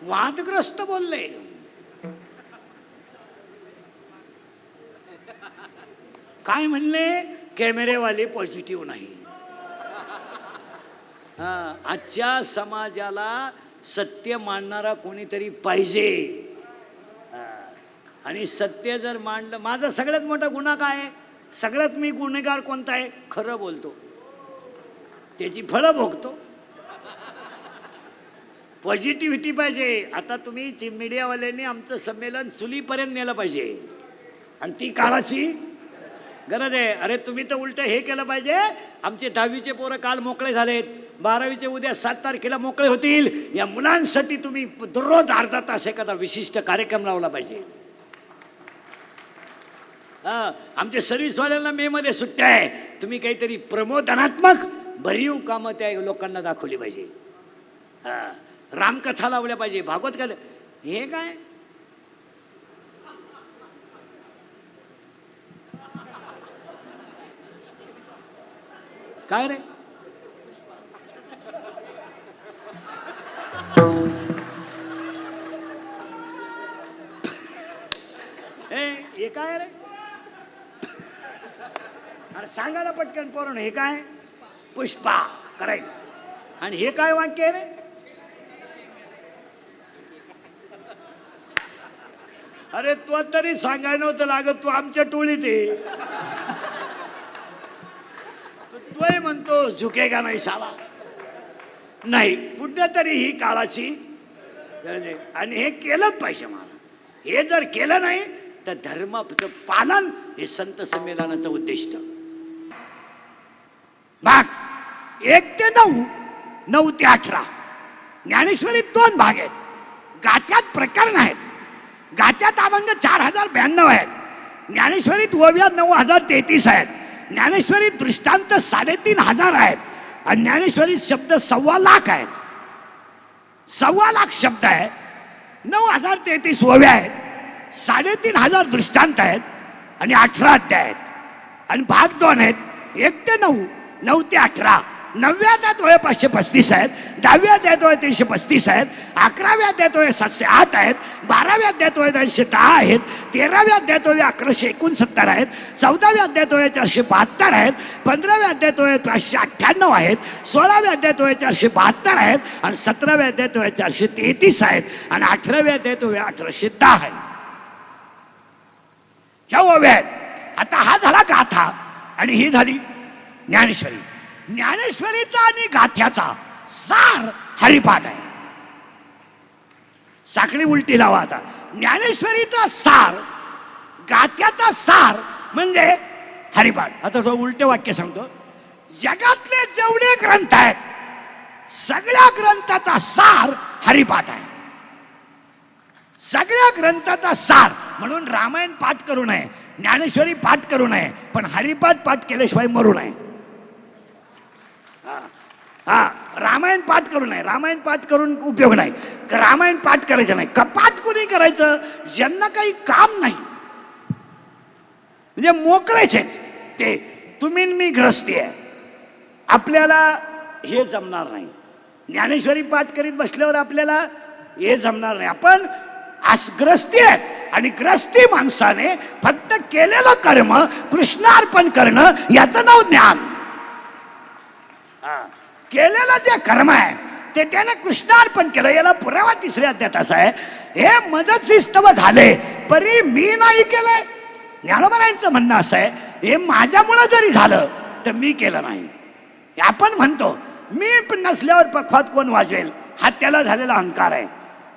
वादग्रस्त बोलले. काय म्हणले? कॅमेरेवाले पॉझिटिव्ह नाही. हा, आजच्या समाजाला सत्य मांडणारा कोणीतरी पाहिजे. आणि सत्य जर मांडलं, माझा सगळ्यात मोठा गुन्हा काय आहे? सगळ्यात मी गुन्हेगार कोणता आहे? खरं बोलतो, त्याची फळं भोगतो. पॉझिटिव्हिटी पाहिजे. आता तुम्ही मीडियावाल्यांनी आमचं संमेलन चुलीपर्यंत नेलं पाहिजे आणि ती काळाची गरज आहे. अरे तुम्ही तर उलट हे केलं पाहिजे. आमचे 10वीचे पोरं काल मोकळे झालेत, 12वीचे उद्या 7 तारखेला मोकळे होतील. या मुलांसाठी तुम्ही दररोज अर्धा तास एखादा विशिष्ट कार्यक्रम लावला पाहिजे. आमच्या सर्व्हिसवाल्यांना मेमध्ये सुट्ट्या आहे, तुम्ही काहीतरी प्रमोदनात्मक भरीव कामं त्या लोकांना दाखवली पाहिजे. रामकथा लावल्या पाहिजे, भागवत कथा. हे काय काय रे? हे काय रे? अरे सांगायला पटकन पोरण. हे काय? पुष्पा. करेक्ट. आणि हे काय वाक्य आहे रे? अरे तो तरी सांगायला नव्हतं लागत, तू आमच्या टोळीत आहे. तोय म्हणतो झुकेगा नाही साला. नाही, कुठे तरी ही काळाची गरज आहे आणि हे केलंच पाहिजे मला. हे जर केलं नाही तर धर्माचं पालन हे संत संमेलनाचं उद्दिष्ट. भाग 1 ते 9, 9 ते 18 ज्ञानेश्वरीत 2 भाग आहेत. गात्यात प्रकरण आहेत. गात्यात अभंग 4092 आहेत. ज्ञानेश्वरीत ओव्या 9033 आहेत. ज्ञानेश्वरीत दृष्टांत 3500 आहेत. आणि ज्ञानेश्वरीत शब्द 1.25 लाख आहेत. 1.25 लाख शब्द आहेत. 9033 ओव्या आहेत. 3500 दृष्टांत आहेत आणि 18 अध्याय आहेत. आणि भाग 2 आहेत. 1 ते 9, 9 ते 18. 9व्या अध्यायात ओव्या 535 आहेत. 10व्या अध्यायात ओव्या 335 आहेत. 11व्या अध्यायात ओव्या 708 आहेत. 12व्या अध्यायात ओव्या 910 आहेत. 13व्या अध्यायात ओव्या 1169 आहेत. 14व्या अध्यायात ओव्या 472 आहेत. 15व्या अध्यायात ओव्या 598 आहेत. 16व्या अध्यायात ओव्या 472 आहेत. आणि 17व्या अध्यायात ओव्या 433 आहेत. आणि 18व्या अध्यायात ओव्या 1810 आहेत. ह्या ओव्या आहेत. आता हा झाला गाथा आणि ही झाली ज्ञानेश्वरी. ज्ञानेश्वरीचा आणि गाथ्याचा सार हरिपाठ आहे. साखळी उलटी लावा. आता ज्ञानेश्वरीचा सार, गाथ्याचा सार म्हणजे हरिपाठ. आता तो उलटे वाक्य सांगतो. जगातले जेवढे ग्रंथ आहेत सगळ्या ग्रंथाचा सार हरिपाठ आहे. सगळ्या ग्रंथाचा सार. म्हणून रामायण पाठ करू नये, ज्ञानेश्वरी पाठ करू नये, पण हरिपाठ पाठ केल्याशिवाय मरू नये. हा, रामायण पाठ करू नये. रामायण पाठ करून उपयोग नाही. रामायण पाठ करायचं नाही. कपाट कोणी करायचं? ज्यांना काही काम नाही, म्हणजे मोकळेच आहेत ते. तुम्ही मी ग्रस्ती आहे, आपल्याला हे जमणार नाही. ज्ञानेश्वरी पाठ करीत बसल्यावर आपल्याला हे जमणार नाही. आपण ग्रस्ती आहेत आणि ग्रस्ती माणसाने फक्त केलेलं कर्म कृष्णार्पण करणं याचं नाव ज्ञान. केलेलं जे कर्म आहे ते त्याने कृष्णार्पण केलं. याला पुरावा 3ऱ्या अध्यायात असा आहे, हे मदतशीस्तव झाले परी मी नाही केलंय. ज्ञानोबारायांचं म्हणणं असं आहे, हे माझ्यामुळं जरी झालं तर मी केलं नाही. आपण म्हणतो मी नसल्यावर पखवात कोण वाजवेल, हा त्याला झालेला अहंकार आहे.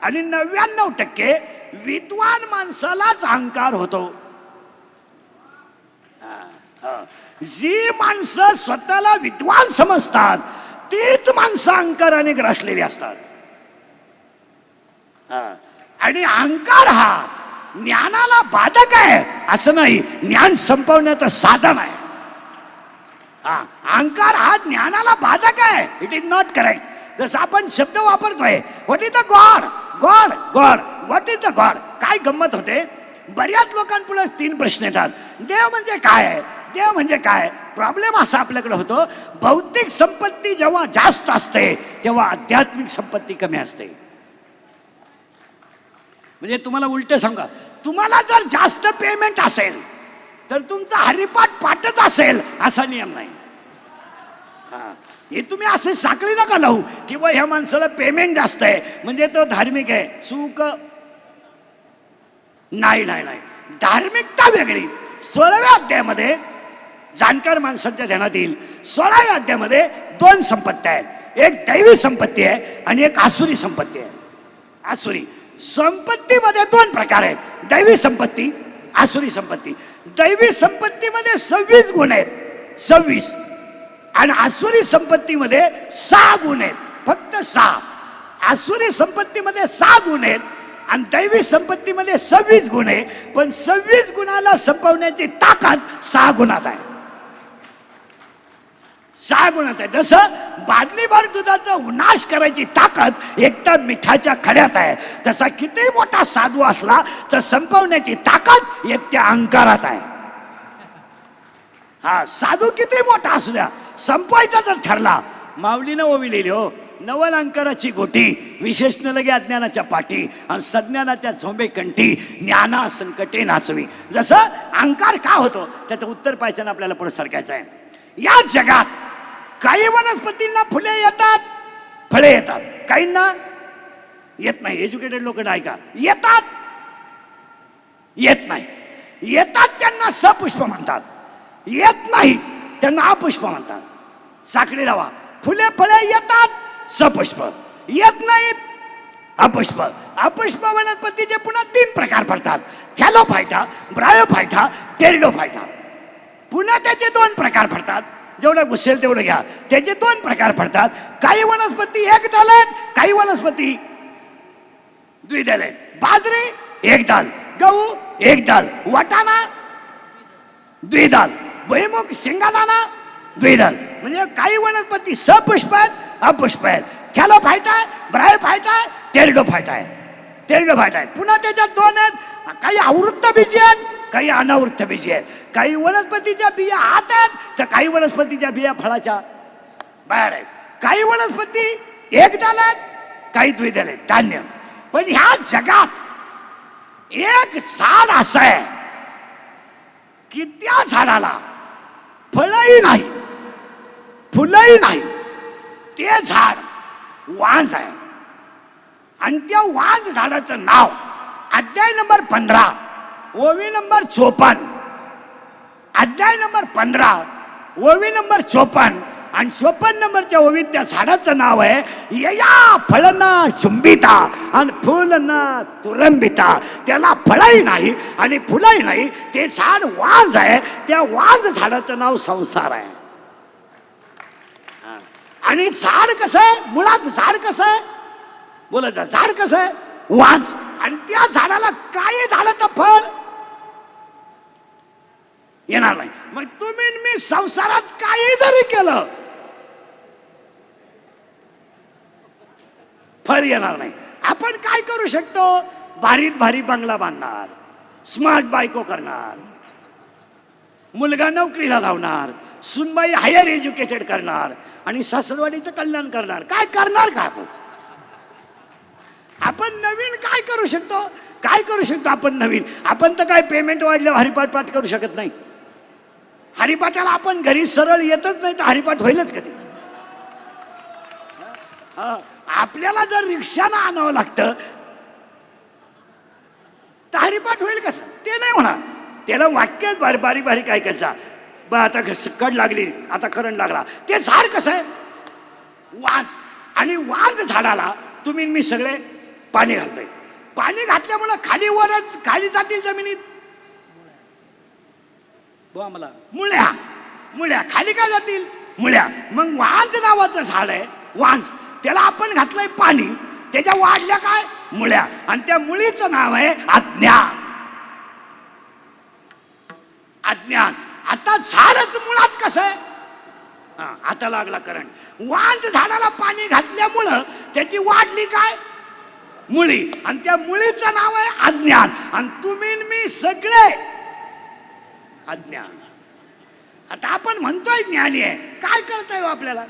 आणि 99% विद्वान माणसालाच अहंकार होतो. जी माणसं स्वतःला विद्वान समजतात तीच माणसं अहंकाराने ग्रासलेली असतात. आणि अहंकार हा ज्ञानाला बाधक आहे असं नाही, ज्ञान संपवण्याचं साधन आहे. अहंकार हा ज्ञानाला बाधक आहे. It is not correct. जसं आपण शब्द वापरतोय, what is the God, God God, what is the God. काय गंमत होते, बऱ्याच लोकांपुढे 3 प्रश्न येतात. देव म्हणजे काय आहे, देव म्हणजे काय. प्रॉब्लेम असा आपल्याकडे होतो, भौतिक संपत्ती जेव्हा जास्त असते तेव्हा आध्यात्मिक संपत्ती कमी असते. म्हणजे तुम्हाला उलट सांगा, तुम्हाला जर जास्त पेमेंट असेल तर तुमचा हरिपाठ पाठच असेल असा नियम नाही. हे तुम्ही असे साखळी नका लावू किंवा ह्या माणसाला पेमेंट जास्त आहे म्हणजे तो धार्मिक आहे. चूक नाही नाही नाही. धार्मिकता वेगळी. 16व्या अध्यायामध्ये जाणकार माणसांच्या ध्यानात येईल, 16व्या अध्यायामध्ये 2 संपत्ती आहेत. एक दैवी संपत्ती आहे आणि एक आसुरी संपत्ती आहे. आसुरी संपत्तीमध्ये 2 प्रकार आहेत, दैवी संपत्ती, आसुरी संपत्ती. दैवी संपत्तीमध्ये 26 गुण आहेत, 26. आणि आसुरी संपत्तीमध्ये 6 गुण आहेत, फक्त 6. आसुरी संपत्तीमध्ये 6 गुण आहेत आणि दैवी संपत्तीमध्ये 26 गुण आहे. पण 26 गुणाला संपवण्याची ताकद 6 गुणात आहे. 6 गुणात आहे. जसं बादलीभर दुधाचा उनाश करायची ताकद एकटा मिठाच्या खड्यात आहे, तसा किती मोठा साधू असला तर संपवण्याची ताकद एकट्या अहंकारात आहे. साधू किती मोठा असू द्या, संपवायचा जर ठरला. माऊलीनं ओवी लिहिली हो, नवल अंकाराची गोटी, विशेष न लगे अज्ञानाच्या पाठी आणि सज्ञानाच्या झोंबे कंठी, ज्ञाना संकटे नाचवी. जसं अहंकार का होतो त्याचं उत्तर पाहिजे आपल्याला पुढे सरकायचं आहे. या जगात काही वनस्पतींना फुले येतात, फळे येतात, काहींना येत नाही. एज्युकेटेड लोक नाही का, येतात, येत नाही. येतात त्यांना सपुष्प म्हणतात, येत नाही त्यांना अपुष्प म्हणतात. साखळी लावा, फुले फळे येतात सपुष्प, येत नाहीत अपुष्प. अपुष्प वनस्पतीचे पुन्हा 3 प्रकार पडतात, थॅलोफायटा, ब्रायोफायटा, टेरिडोफायटा. पुन्हा त्याचे 2 प्रकार पडतात, जेवढं घुसेल तेवढं घ्या. त्याचे 2 प्रकार पडतात. काही वनस्पती एकदाल आहेत, काही वनस्पती द्विदल आहेत. बाजरी एकदाल, गहू एकदाल, वाटाणा द्विदल, भुईमुग शेंगादाणा द्विदल. म्हणजे काही वनस्पती सपुष्प आहेत, अपुष्प आहेत. थॅलोफायटा आहे, ब्रायोफायटा आहे, टेरिडोफायटा आहे. टेरिडोफायटा आहे. पुन्हा त्याच्यात 2 आहेत, काही आवृत्त बीजी आहेत, काही अनावृत्त बीजी आहेत. काही वनस्पतीच्या बिया आत आहेत तर काही वनस्पतीच्या बिया फळाच्या बाहेर आहेत. काही वनस्पती एकदाल आहेत, काही द्विदल आहेत, धान्य. पण ह्या जगात एक झाड असं आहे की त्या झाडाला फळही नाही, फुलंही नाही. ते झाड वांज आहे आणि त्या वांज झाडाचं नाव अध्याय नंबर 15 ओवी नंबर 54. अध्याय नंबर 15 ओवी नंबर 54 आणि 54 नंबरच्या ओवीत त्या झाडाचं नाव आहे यया फळना चुंबिता आणि फुलना तुरंबिता. त्याला फळही नाही आणि फुलंही नाही, ते झाड वांज आहे. त्या वांज झाडाचं नाव संसार आहे. आणि झाड कसं आहे, मुळात झाड कसं आहे, बोलत झाड कसं आहे, वांज. आणि त्या झाडाला काय झालं तर फळ येणार नाही. मग तुम्ही मी संसारात काही जरी केलं फळ येणार नाही. आपण काय करू शकतो, भारीत भारी बंगला बांधणार, स्मार्ट बायको करणार, मुलगा नोकरीला लावणार, सुनबाई हायर एज्युकेटेड करणार आणि सासरवाडीचं कल्याण करणार. काय करणार का आपण? आपण नवीन काय करू शकतो, काय करू शकतो आपण नवीन? आपण तर काय पेमेंट वाढल्यावर हरिपाठ पाठ करू शकत नाही. हरिपाठाला आपण घरी सरळ येतच नाही तर हरिपाठ होईलच कधी. आपल्याला जर रिक्षानं आणावं लागतं तर हरिपाठ होईल कसं? ते नाही होणार. त्याला वाक्यात बारीक बारीक ऐकायचा. बा आता कड लागली, आता करंट लागला. ते झाड कसं आहे? वाज. आणि वाज झाडाला तुम्ही मी सगळे पाणी घालतोय. पाणी घातल्यामुळं खाली वरच खाली जातील जमिनीत मला मुळ्या. मुळ्या खाली काय जातील? मुळ्या. मग वांज नावाचं झाड आहे, वांज. त्याला आपण घातलंय पाणी, त्याच्या वाढल्या काय? मुळ्या. आणि त्या मुळीचं नाव आहे अज्ञान. अज्ञान. आता झाडच मुळात कसं आहे? आता लागला करंट. वांज झाडाला पाणी घातल्यामुळं त्याची वाढली काय? मुळी. आणि त्या मुळीचं नाव आहे अज्ञान. आणि तुम्ही मी सगळे अज्ञान. आता आपण म्हणतोय ज्ञानी आहे, काय कळतंय आपल्याला?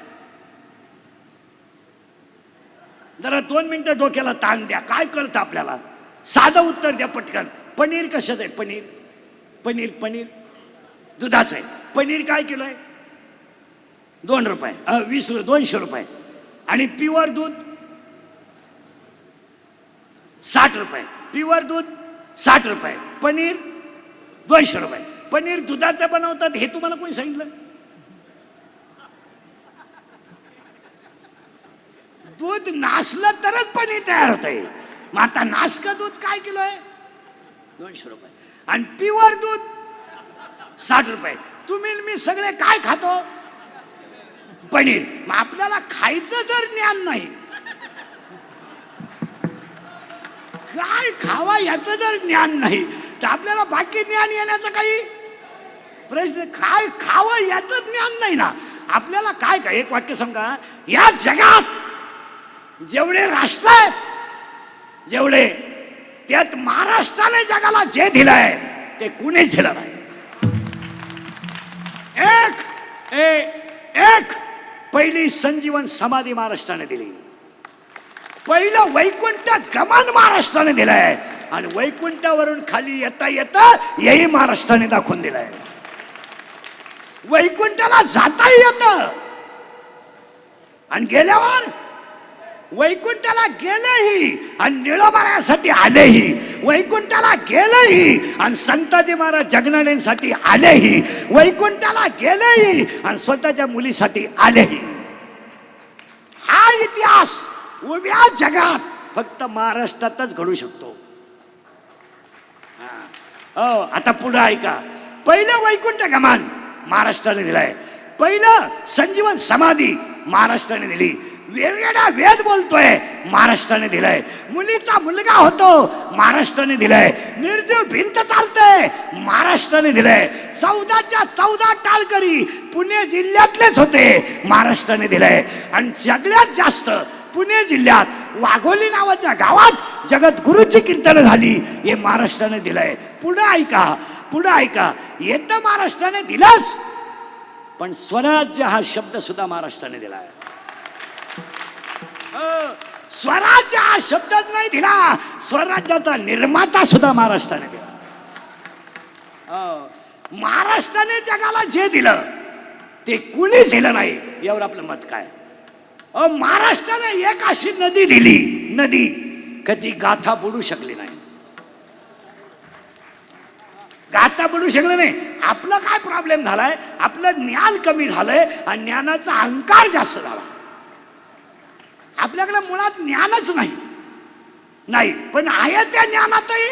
जरा 2 मिनिटं डोक्याला ताण द्या. काय कळतं आपल्याला? साधं उत्तर द्या पटकन. पनीर कशाचं आहे? पनीर. पनीर पनीर दुधाचं आहे. पनीर काय किलो आहे? 2 रुपये. 200 रुपये. आणि प्युअर दूध 60 रुपये. प्युअर दूध 60 रुपये. पनीर 200 रुपये. पनीर दुधाचं बनवतात हे तुम्हाला कोणी सांगितलं? दूध नासलं तरच पनीर तयार होत आहे. मग आता नासकं दूध काय किलो आहे? 200 रुपये. आणि प्युअर दूध 60 रुपये. तुम्ही मी सगळे काय खातो? पनीर. मग आपल्याला खायचं जर ज्ञान नाही, काय खावा याचं जर ज्ञान नाही, तर आपल्याला बाकी ज्ञान येण्याचा काही प्रश्न. काय खावं याचं ज्ञान नाही ना आपल्याला. काय काय एक वाक्य सांगा. या जगात जेवढे राष्ट्र आहेत, जेवढे, त्यात महाराष्ट्राने जगाला जे दिलंय ते कुणीच दिलं नाही. एक पहिली संजीवन समाधी महाराष्ट्राने दिली. पहिलं वैकुंठ गमन महाराष्ट्राने दिलंय. आणि वैकुंठावरून खाली येता येता यही महाराष्ट्राने दाखवून दिलंय. वैकुंठाला जाताही येतं. आणि गेल्यावर वैकुंठाला गेलेही आणि निळोबाऱ्यासाठी आलेही. वैकुंठाला गेलेही आणि संताजी महाराज जगनाडेंसाठी आलेही. वैकुंठाला गेलेही आणि स्वतःच्या मुलीसाठी आलेही. हा इतिहास उभ्या जगात फक्त महाराष्ट्रातच घडू शकतो. आता पुढे ऐका. पहिलं वैकुंठ गमन महाराष्ट्राने दिलंय. पहिलं संजीवन समाधी महाराष्ट्राने दिली. वेगवेगळा वेद बोलतोय महाराष्ट्राने दिलाय. मुलीचा मुलगा होतो महाराष्ट्राने दिलाय. निर्जीव भिंत चालतंय महाराष्ट्राने दिलाय. 14च्या 14 टाळकरी पुणे जिल्ह्यातलेच होते महाराष्ट्राने दिलाय. आणि सगळ्यात जास्त पुणे जिल्ह्यात वाघोली नावाच्या गावात जगद्गुरूची कीर्तन झाली. हे महाराष्ट्राने दिलंय. पुढे ऐका, पुढे ऐका. येतं महाराष्ट्राने दिलाच, पण स्वराज्य हा शब्द सुद्धा महाराष्ट्राने दिलाय. स्वराज्य हा शब्दच नाही दिला, स्वराज्याचा निर्माता सुद्धा महाराष्ट्राने दिला. महाराष्ट्राने जगाला जे दिलं ते कुणीच दिलं नाही. यावर आपलं मत काय? महाराष्ट्राने एक अशी नदी दिली, नदी कधी गाथा बुडू शकली नाही. गाथा बुडू शकले नाही. आपलं काय प्रॉब्लेम झालाय? आपलं ज्ञान कमी झालंय आणि ज्ञानाचा अहंकार जास्त झाला. आपल्याकडे मुळात ज्ञानच नाही. पण आहे त्या ज्ञानातही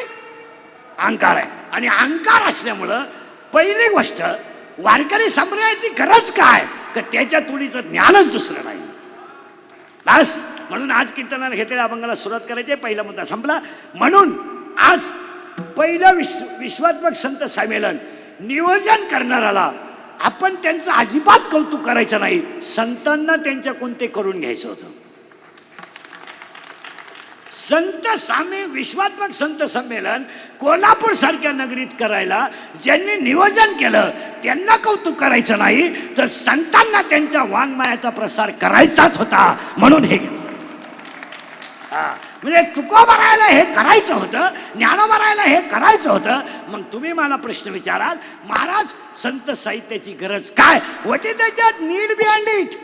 अहंकार आहे. आणि अहंकार असल्यामुळं पहिली गोष्ट वारकरी संप्रदायाची गरज काय? तर त्याच्या तुडीचं ज्ञानच दुसरं नाही. बस म्हणून आज कीर्तनाला घेतलेल्या अभंगाला सुरुवात करायची. पहिला मुद्दा संपला. म्हणून आज पहिलं विश्वात्मक संत संमेलन नियोजन करणाऱ्याला आपण त्यांचं अजिबात कौतुक करायचं नाही. संतांना त्यांच्या कोणते करून घ्यायचं होतं. विश्वात्मक संत संमेलन कोल्हापूर सारख्या नगरीत करायला ज्यांनी नियोजन केलं त्यांना कौतुक करायचं नाही, तर संतांना त्यांच्या वाङ्मयाचा प्रसार करायचाच होता. म्हणून हे घेतलं. म्हणजे तुकोबारायला हे करायचं होतं, ज्ञानोबारायला हे करायचं होतं. मग तुम्ही मला प्रश्न विचाराल, महाराज संत साहित्याची गरज काय? What is that need behind it?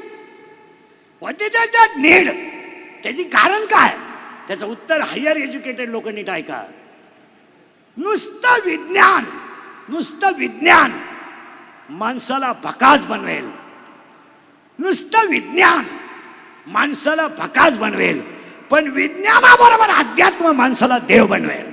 What is that need? त्याची कारण काय? त्याचं उत्तर हायर एज्युकेटेड लोक नीट ऐका. नुसतं विज्ञान नुसतं विज्ञान माणसाला भकास बनवेल. नुसतं विज्ञान माणसाला भकास बनवेल, पण विज्ञानाबरोबर अध्यात्म माणसाला देव बनवेल.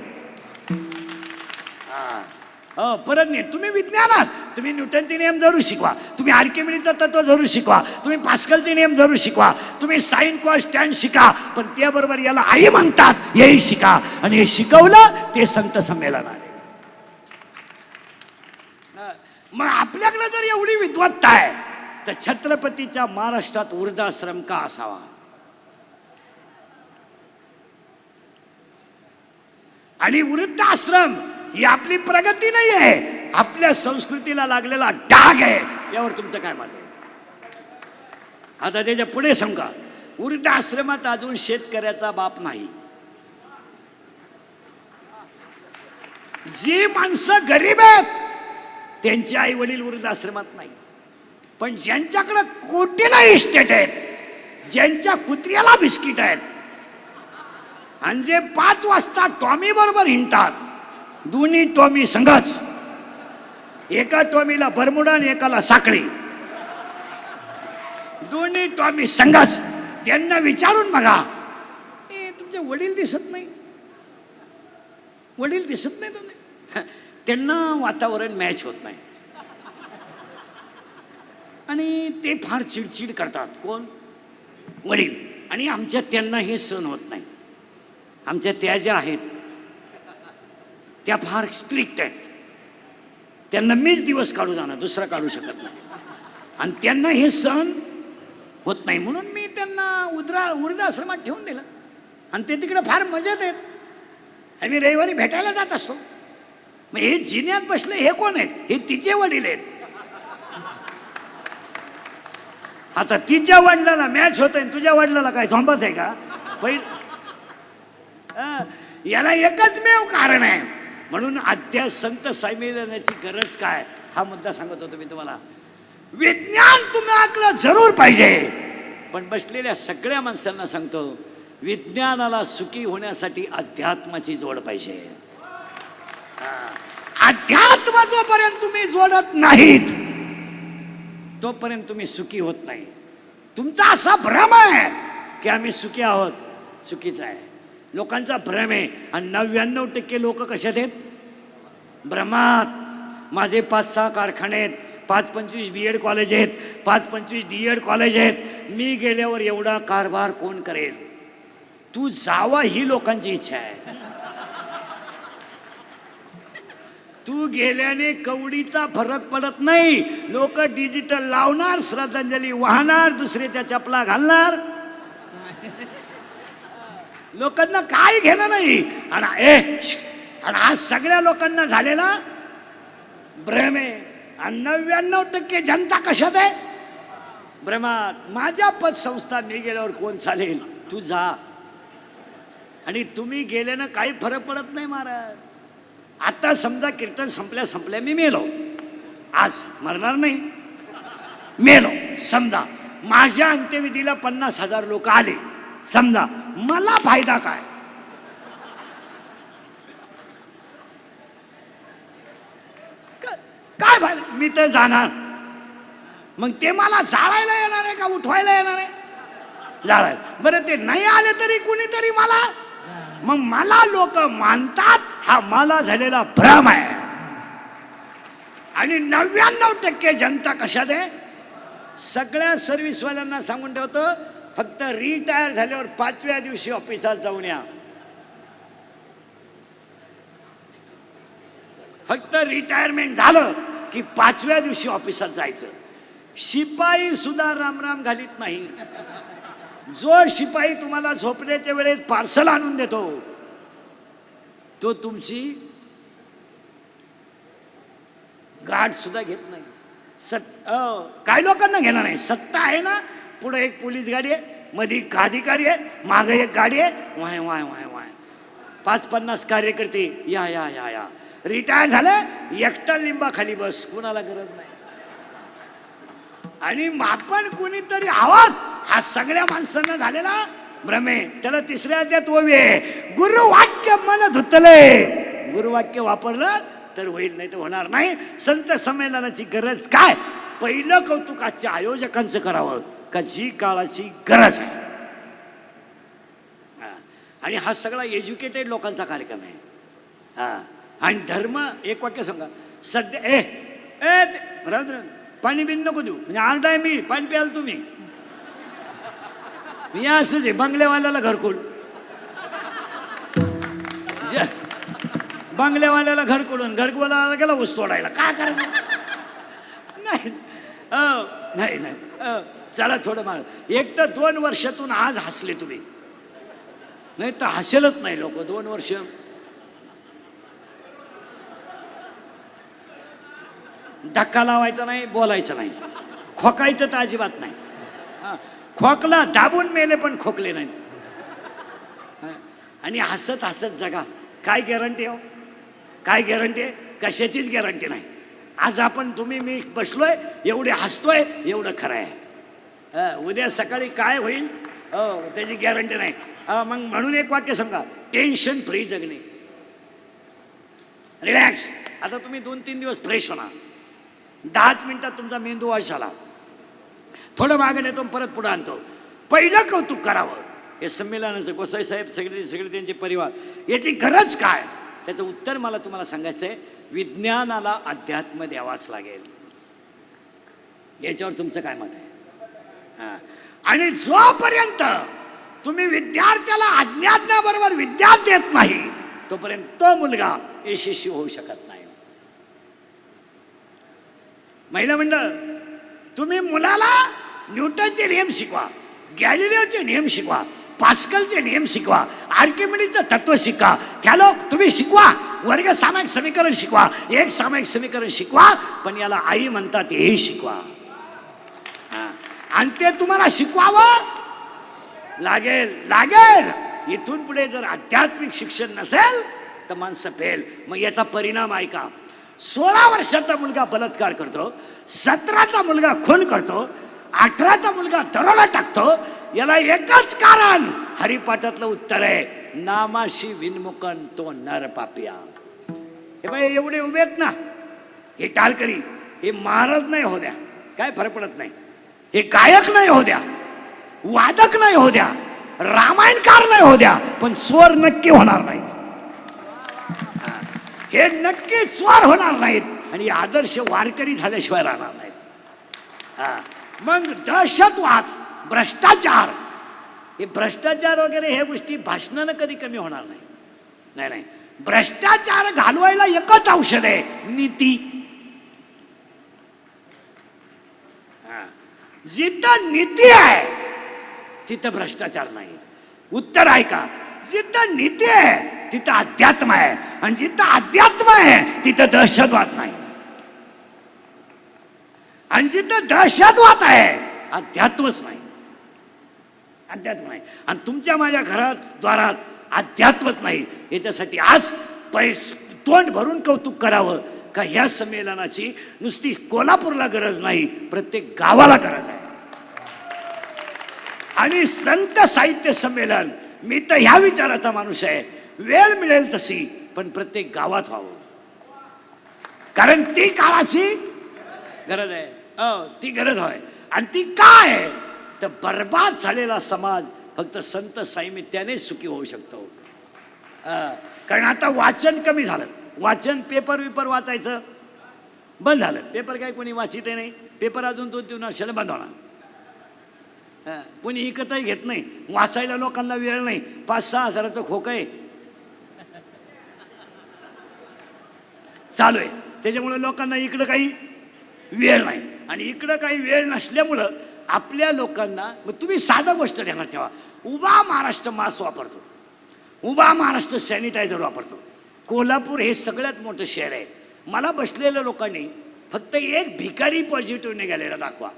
परत नाही. तुम्ही विज्ञानात तुम्ही न्यूटनचे नियम जरूर शिकवा, तुम्ही आर्किमिडीचं तत्व जरूर शिकवा, तुम्ही पास्कलचे नियम जरूर शिकवा, तुम्ही साइन कॉस टॅन शिका, पण त्याबरोबर याला आई म्हणतात हेही शिका. आणि हे शिकवलं ते संत संमेलन आले. मग आपल्याकडे जर एवढी विद्वत्ता आहे तर छत्रपतीच्या महाराष्ट्रात वृद्धाश्रम का असावा? आणि वृद्धाश्रम ही आपली प्रगती नाही आहे, आपल्या संस्कृतीला लागलेला डाग आहे. यावर तुमचं काय मत आहे? आता त्याच्या पुढे सांगा, वृद्धाश्रमात अजून शेतकऱ्याचा बाप नाही. जी माणसं गरीब आहेत त्यांचे आई वडील वृद्धाश्रमात नाही, पण ज्यांच्याकडे कोटीला इस्टेट आहेत, ज्यांच्या कुत्र्याला बिस्किट आहेत, आणि जे 5 वाजता टॉमी बरोबर हिंडतात, दोन्ही टॉमी संघच, एका टॉमीला बरमुडा आणि एकाला साखळी, दोन्ही टॉमी संघच, त्यांना विचारून बघा, तुमचे वडील दिसत नाही, वडील दिसत नाही तुम्ही. त्यांना वातावरण मॅच होत नाही आणि ते फार चिडचिड करतात. कोण? वडील. आणि आमच्यात त्यांना हे सहन होत नाही. आमच्या त्या ज्या आहेत त्या फार स्ट्रिक्ट आहेत, त्यांना मीच दिवस काढू जाणार, दुसरा काढू शकत नाही, आणि त्यांना हे सहन होत नाही. म्हणून मी त्यांना वृद्धाश्रमात ठेवून दिलं आणि ते तिकडे फार मजेत आहेत. आम्ही रविवारी भेटायला जात असतो. मग हे जिन्यात बसले हे कोण आहेत? हे तिचे वडील आहेत. आता तिच्या वडिलाला मॅच होत आहे, तुझ्या वडिलाला काय झोंबत आहे का? याला एकच मेव कारण आहे. म्हणून अध्यास संत संमेलनाची गरज काय, हा मुद्दा सांगत होतो मी तुम्हाला. विज्ञान तुम्हाला जरूर पाहिजे, पण बसलेल्या सगळ्या माणसांना सांगतो, विज्ञानाला सुखी होण्यासाठी अध्यात्माची जोड पाहिजे. अध्यात्म जोपर्यंत तुम्ही जोडत नाहीत तोपर्यंत तुम्ही सुखी होत नाही. तुमचा असा भ्रम आहे की आम्ही सुखी आहोत, चुकीचा आहे. लोकांचा भ्रम आहे. आणि 99% लोक कशात आहेत? भ्रमात. माझे 5-6 कारखाने आहेत, 5-25 BEd कॉलेज आहेत, 5-25 DEd कॉलेज आहेत, मी गेल्यावर एवढा कारभार कोण करेल? तू जावा ही लोकांची इच्छा आहे. तू गेल्याने कवडीचा फरक पडत नाही. लोक डिजिटल लावणार, श्रद्धांजली वाहणार, दुसऱ्याच्या चपला घालणार, लोकांना काय घेणं नाही. आणि आज सगळ्या लोकांना झालेला भ्रम आहे. आणि 99% जनता कशात आहे? भ्रमात. माझ्या पतसंस्था मी गेल्यावर कोण चालेल? तू जा. आणि तुम्ही गेल्यानं काही फरक पडत नाही महाराज. आता समजा कीर्तन संपल्या मी मेलो, आज मरणार नाही, मेलो समजा, माझ्या अंत्यविधीला 50,000 लोक आले समजा, मला फायदा काय? काय फायदा? मी तर जाणार. मग ते मला जाळायला येणार आहे का उठवायला येणार आहे? जाळायला. बरं, ते नाही आले तरी कुणीतरी मला, मग मला लोक मानतात, हा मला झालेला भ्रम आहे. आणि 99% जनता कशात आहे? सगळ्या सर्व्हिसवाल्यांना सांगून ठेवतो, फक्त रिटायर झाल्यावर 5व्या दिवशी ऑफिसात जाऊन या. फक्त रिटायरमेंट झालं की 5व्या दिवशी ऑफिसात जायचं. शिपाई सुद्धा रामराम घालीत नाही. जो शिपाई तुम्हाला झोपण्याच्या वेळेस पार्सल आणून देतो तो तुमची गाठ सुद्धा घेत नाही. काय लोकांना घेणार नाही. सत्ता आहे ना, पुढे एक पोलीस गाडी आहे, मध्ये एक अधिकारी आहे, मागे एक गाडी आहे, वाय वाय वाय वाय 5-50 कार्यकर्ते या या या या. रिटायर झालं, एकटा लिंबाखाली बस, कुणाला गरज नाही. आणि आपण कोणीतरी आवाज, हा सगळ्या माणसांना झालेला भ्रमे. त्याला 3ऱ्या अध्यायात ओवी आहे, गुरुवाक्य मन धुतले. गुरुवाक्य वापरलं तर होईल, नाही तर होणार नाही. संत संमेलनाची गरज काय? पहिलं कौतुकाच्या आयोजकांचं करावं का जी काळाची गरज आहे. आणि हा सगळा एज्युकेटेड लोकांचा कार्यक्रम आहे. हा, आणि धर्म एक वाक्य सांगा सध्या. ए ए राहू दे, पाणी बिन नको देऊ, म्हणजे आरडाय मी पाणी प्याल तुम्ही. मी असंच आहे, बंगल्यावाल्याला घरकुल, बंगल्यावाल्याला घरकुलून घरकुलाला गेला ऊस तोडायला, काय करायचं? नाही नाही नाही, चला थोडं माग. एक तर 2 वर्षातून आज हसले तुम्ही, नाही तर हसेलच नाही लोक 2 वर्ष. धक्का लावायचा नाही, बोलायचं नाही, खोकायचं तर अजिबात नाही. खोकला दाबून मेले पण खोकले नाही. आणि हसत हसत जगा. काय गॅरंटी हो? काय गॅरंटी आहे? कशाचीच गॅरंटी नाही. आज आपण तुम्ही मी बसलोय, एवढे हसतोय, एवढं खरं आहे. उद्या सकाळी काय होईल त्याची गॅरंटी नाही. मग म्हणून एक वाक्य सांगा, टेन्शन फ्री जगणे, रिलॅक्स. आता तुम्ही 2-3 दिवस फ्रेश होणार, 10 मिनिटात तुमचा मेंदू वाश झाला. थोडं मागे नेतो, परत पुढे आणतो. पहिलं कौतुक करावं हे संमेलनाचं. गोसाई साहेब सगळे त्यांचे परिवार, याची गरज काय? त्याचं उत्तर मला तुम्हाला सांगायचं आहे. विज्ञानाला अध्यात्म द्यावाच लागेल. याच्यावर तुमचं काय मत आहे? आणि जोपर्यंत तुम्ही विद्यार्थ्याला अज्ञानाबरोबर विद्या देत नाही, तोपर्यंत तो मुलगा यशस्वी होऊ शकत नाही. महिला मंडळ, तुम्ही मुलाला न्यूटनचे नियम शिकवा, गॅलिलिओचे नियम शिकवा, पास्कलचे नियम शिकवा, आर्किमिडीचं तत्व शिकवा, त्याला तुम्ही शिकवा. वर्ग सामायिक समीकरण शिकवा, एक सामायिक समीकरण शिकवा, पण याला आई म्हणतात हेही शिकवा. आणि ते तुम्हाला शिकवावं लागेल. इथून पुढे जर आध्यात्मिक शिक्षण नसेल तर माणसं फेल. मग याचा परिणाम ऐका. 16 वर्षाचा मुलगा बलात्कार करतो, 17चा मुलगा खून करतो, 18चा मुलगा दरोडा टाकतो. याला एकच कारण, हरिपाठातलं उत्तर आहे, नामाशी विनमुखन तो नर पापिया. हे बाई एवढे उभे आहेत ना, हे टाळकरी, हे महाराज नाही हो द्या, काय फरक पडत नाही. हे गायक नाही हो द्या, वादक नाही हो द्या, रामायणकार नाही हो द्या, पण स्वर नक्की होणार नाहीत. हे नक्की स्वर होणार नाहीत आणि आदर्श वारकरी झाल्याशिवाय राहणार नाहीत. मग दहशतवाद, भ्रष्टाचार, हे भ्रष्टाचार वगैरे हे गोष्टी भाषणानं कधी कमी होणार नाही. नाही, भ्रष्टाचार घालवायला एकच औषध आहे, नीती. जिथं नीती आहे तिथं भ्रष्टाचार नाही. उत्तर आहे का? जिथं नीती आहे तिथं अध्यात्म आहे, आणि जिथं अध्यात्म आहे तिथं दहशतवाद नाही. आणि जिथं दहशतवाद आहे अध्यात्मच नाही. अध्यात्म नाही. आणि तुमच्या माझ्या घरात द्वारात अध्यात्मच नाही. याच्यासाठी आज तोंड भरून कौतुक करावं का ह्या संमेलनाची नुसती कोल्हापूरला गरज नाही, प्रत्येक गावाला गरज आहे. आणि संत साहित्य संमेलन, मी तर ह्या विचाराचा माणूस आहे, वेळ मिळेल तशी पण प्रत्येक गावात व्हावं, कारण ती काळाची गरज आहे. ती गरज आहे. आणि ती काय आहे तर बर्बाद झालेला समाज फक्त संत साहित्याने सुखी होऊ शकतो. कारण आता वाचन कमी झालं. वाचन, पेपर वाचायचं बंद झालं. पेपर काय कोणी वाचित नाही. पेपर अजून 2-3 वर्षाला बंद होणार. कोणी इकतही घेत नाही. वाचायला लोकांना वेळ नाही. 5-6 हजाराचं खोकं आहे चालू आहे. त्याच्यामुळे लोकांना इकडं काही वेळ नाही. आणि इकडं काही वेळ नसल्यामुळं आपल्या लोकांना, मग तुम्ही साधं गोष्ट ध्यानात ठेवा, उभा महाराष्ट्र मास्क वापरतो, उभा महाराष्ट्र सॅनिटायझर वापरतो. कोल्हापूर हे सगळ्यात मोठं शहर आहे. मला बसलेल्या लोकांनी फक्त एक भिकारी पॉझिटिव्ह निघालेला दाखवा.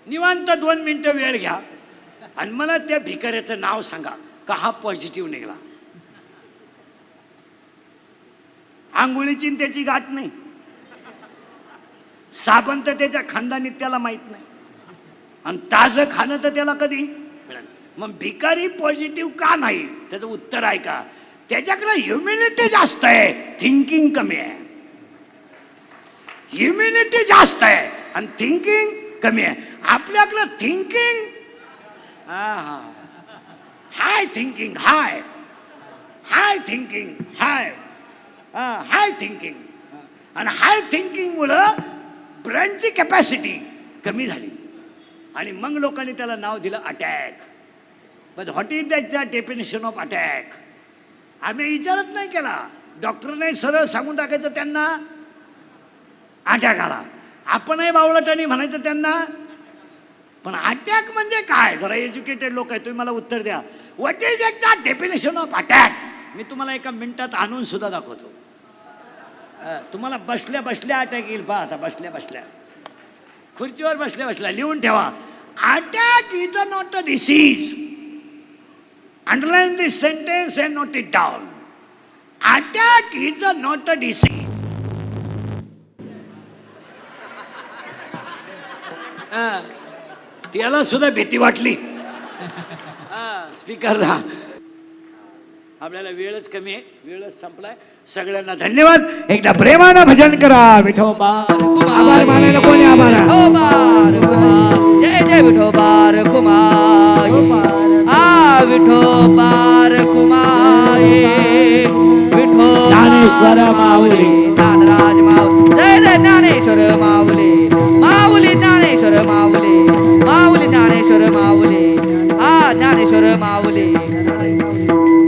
निवांत 2 मिनिटं वेळ घ्या आणि मला त्या भिकाऱ्याचं नाव सांगा का हा पॉझिटिव्ह निघाला. आंघोळीची त्याची गाठ नाही, साबण तर त्याच्या खानदानीत त्याला माहित नाही. आणि ताजं खाणं तर त्याला कधी मिळेल. मग भिकारी पॉझिटिव्ह का नाही? त्याचं उत्तर आहे का, त्याच्याकडे ह्युमिनिटी जास्त आहे, थिंकिंग कमी आहे. ह्युमिनिटी जास्त आहे आणि थिंकिंग कमी आहे. आपल्याकडं थिंकिंग हाय, थिंकिंग हाय, हाय थिंकिंग हाय, हाय थिंकिंग. आणि हाय थिंकिंगमुळं ब्रेनची कॅपॅसिटी कमी झाली आणि मग लोकांनी त्याला नाव दिलं attack. But what is that definition of attack? आम्ही विचारत नाही केला. डॉक्टरने सरळ सांगून टाकायचं त्यांना अटॅक आला. आपणही बावळटाने म्हणायचं त्यांना. पण अटॅक म्हणजे काय? जरा एज्युकेटेड लोक आहे, तुम्ही मला उत्तर द्या. What is that definition of attack? मी तुम्हाला एका मिनिटात आणून सुद्धा दाखवतो. तुम्हाला बसल्या बसल्या अटॅक येईल. पहा आता बसल्या बसल्या खुर्चीवर बसल्या बसल्या लिहून ठेवा. Attack is not a disease. Underline this sentence and note it down. Attack is not a disease. त्याला सुद्धा भीती वाटली. स्पीकरला आपल्याला वेळच कमी आहे, वेळच संपलाय. सगळ्यांना धन्यवाद. एकदा प्रेमानं भजन करा. विठोबा आभार मानायला कोणी आभार आहे? विठोबार कुमार, जय जय विठोबार कुमार, विठोबार कुमार, ज्ञानेश्वर माऊली, ज्ञानराज माऊली, जय जय ज्ञानेश्वर माऊली, माऊली ज्ञानेश्वर माऊली, माऊली ज्ञानेश्वर माऊली, ज्ञानेश्वर माऊली.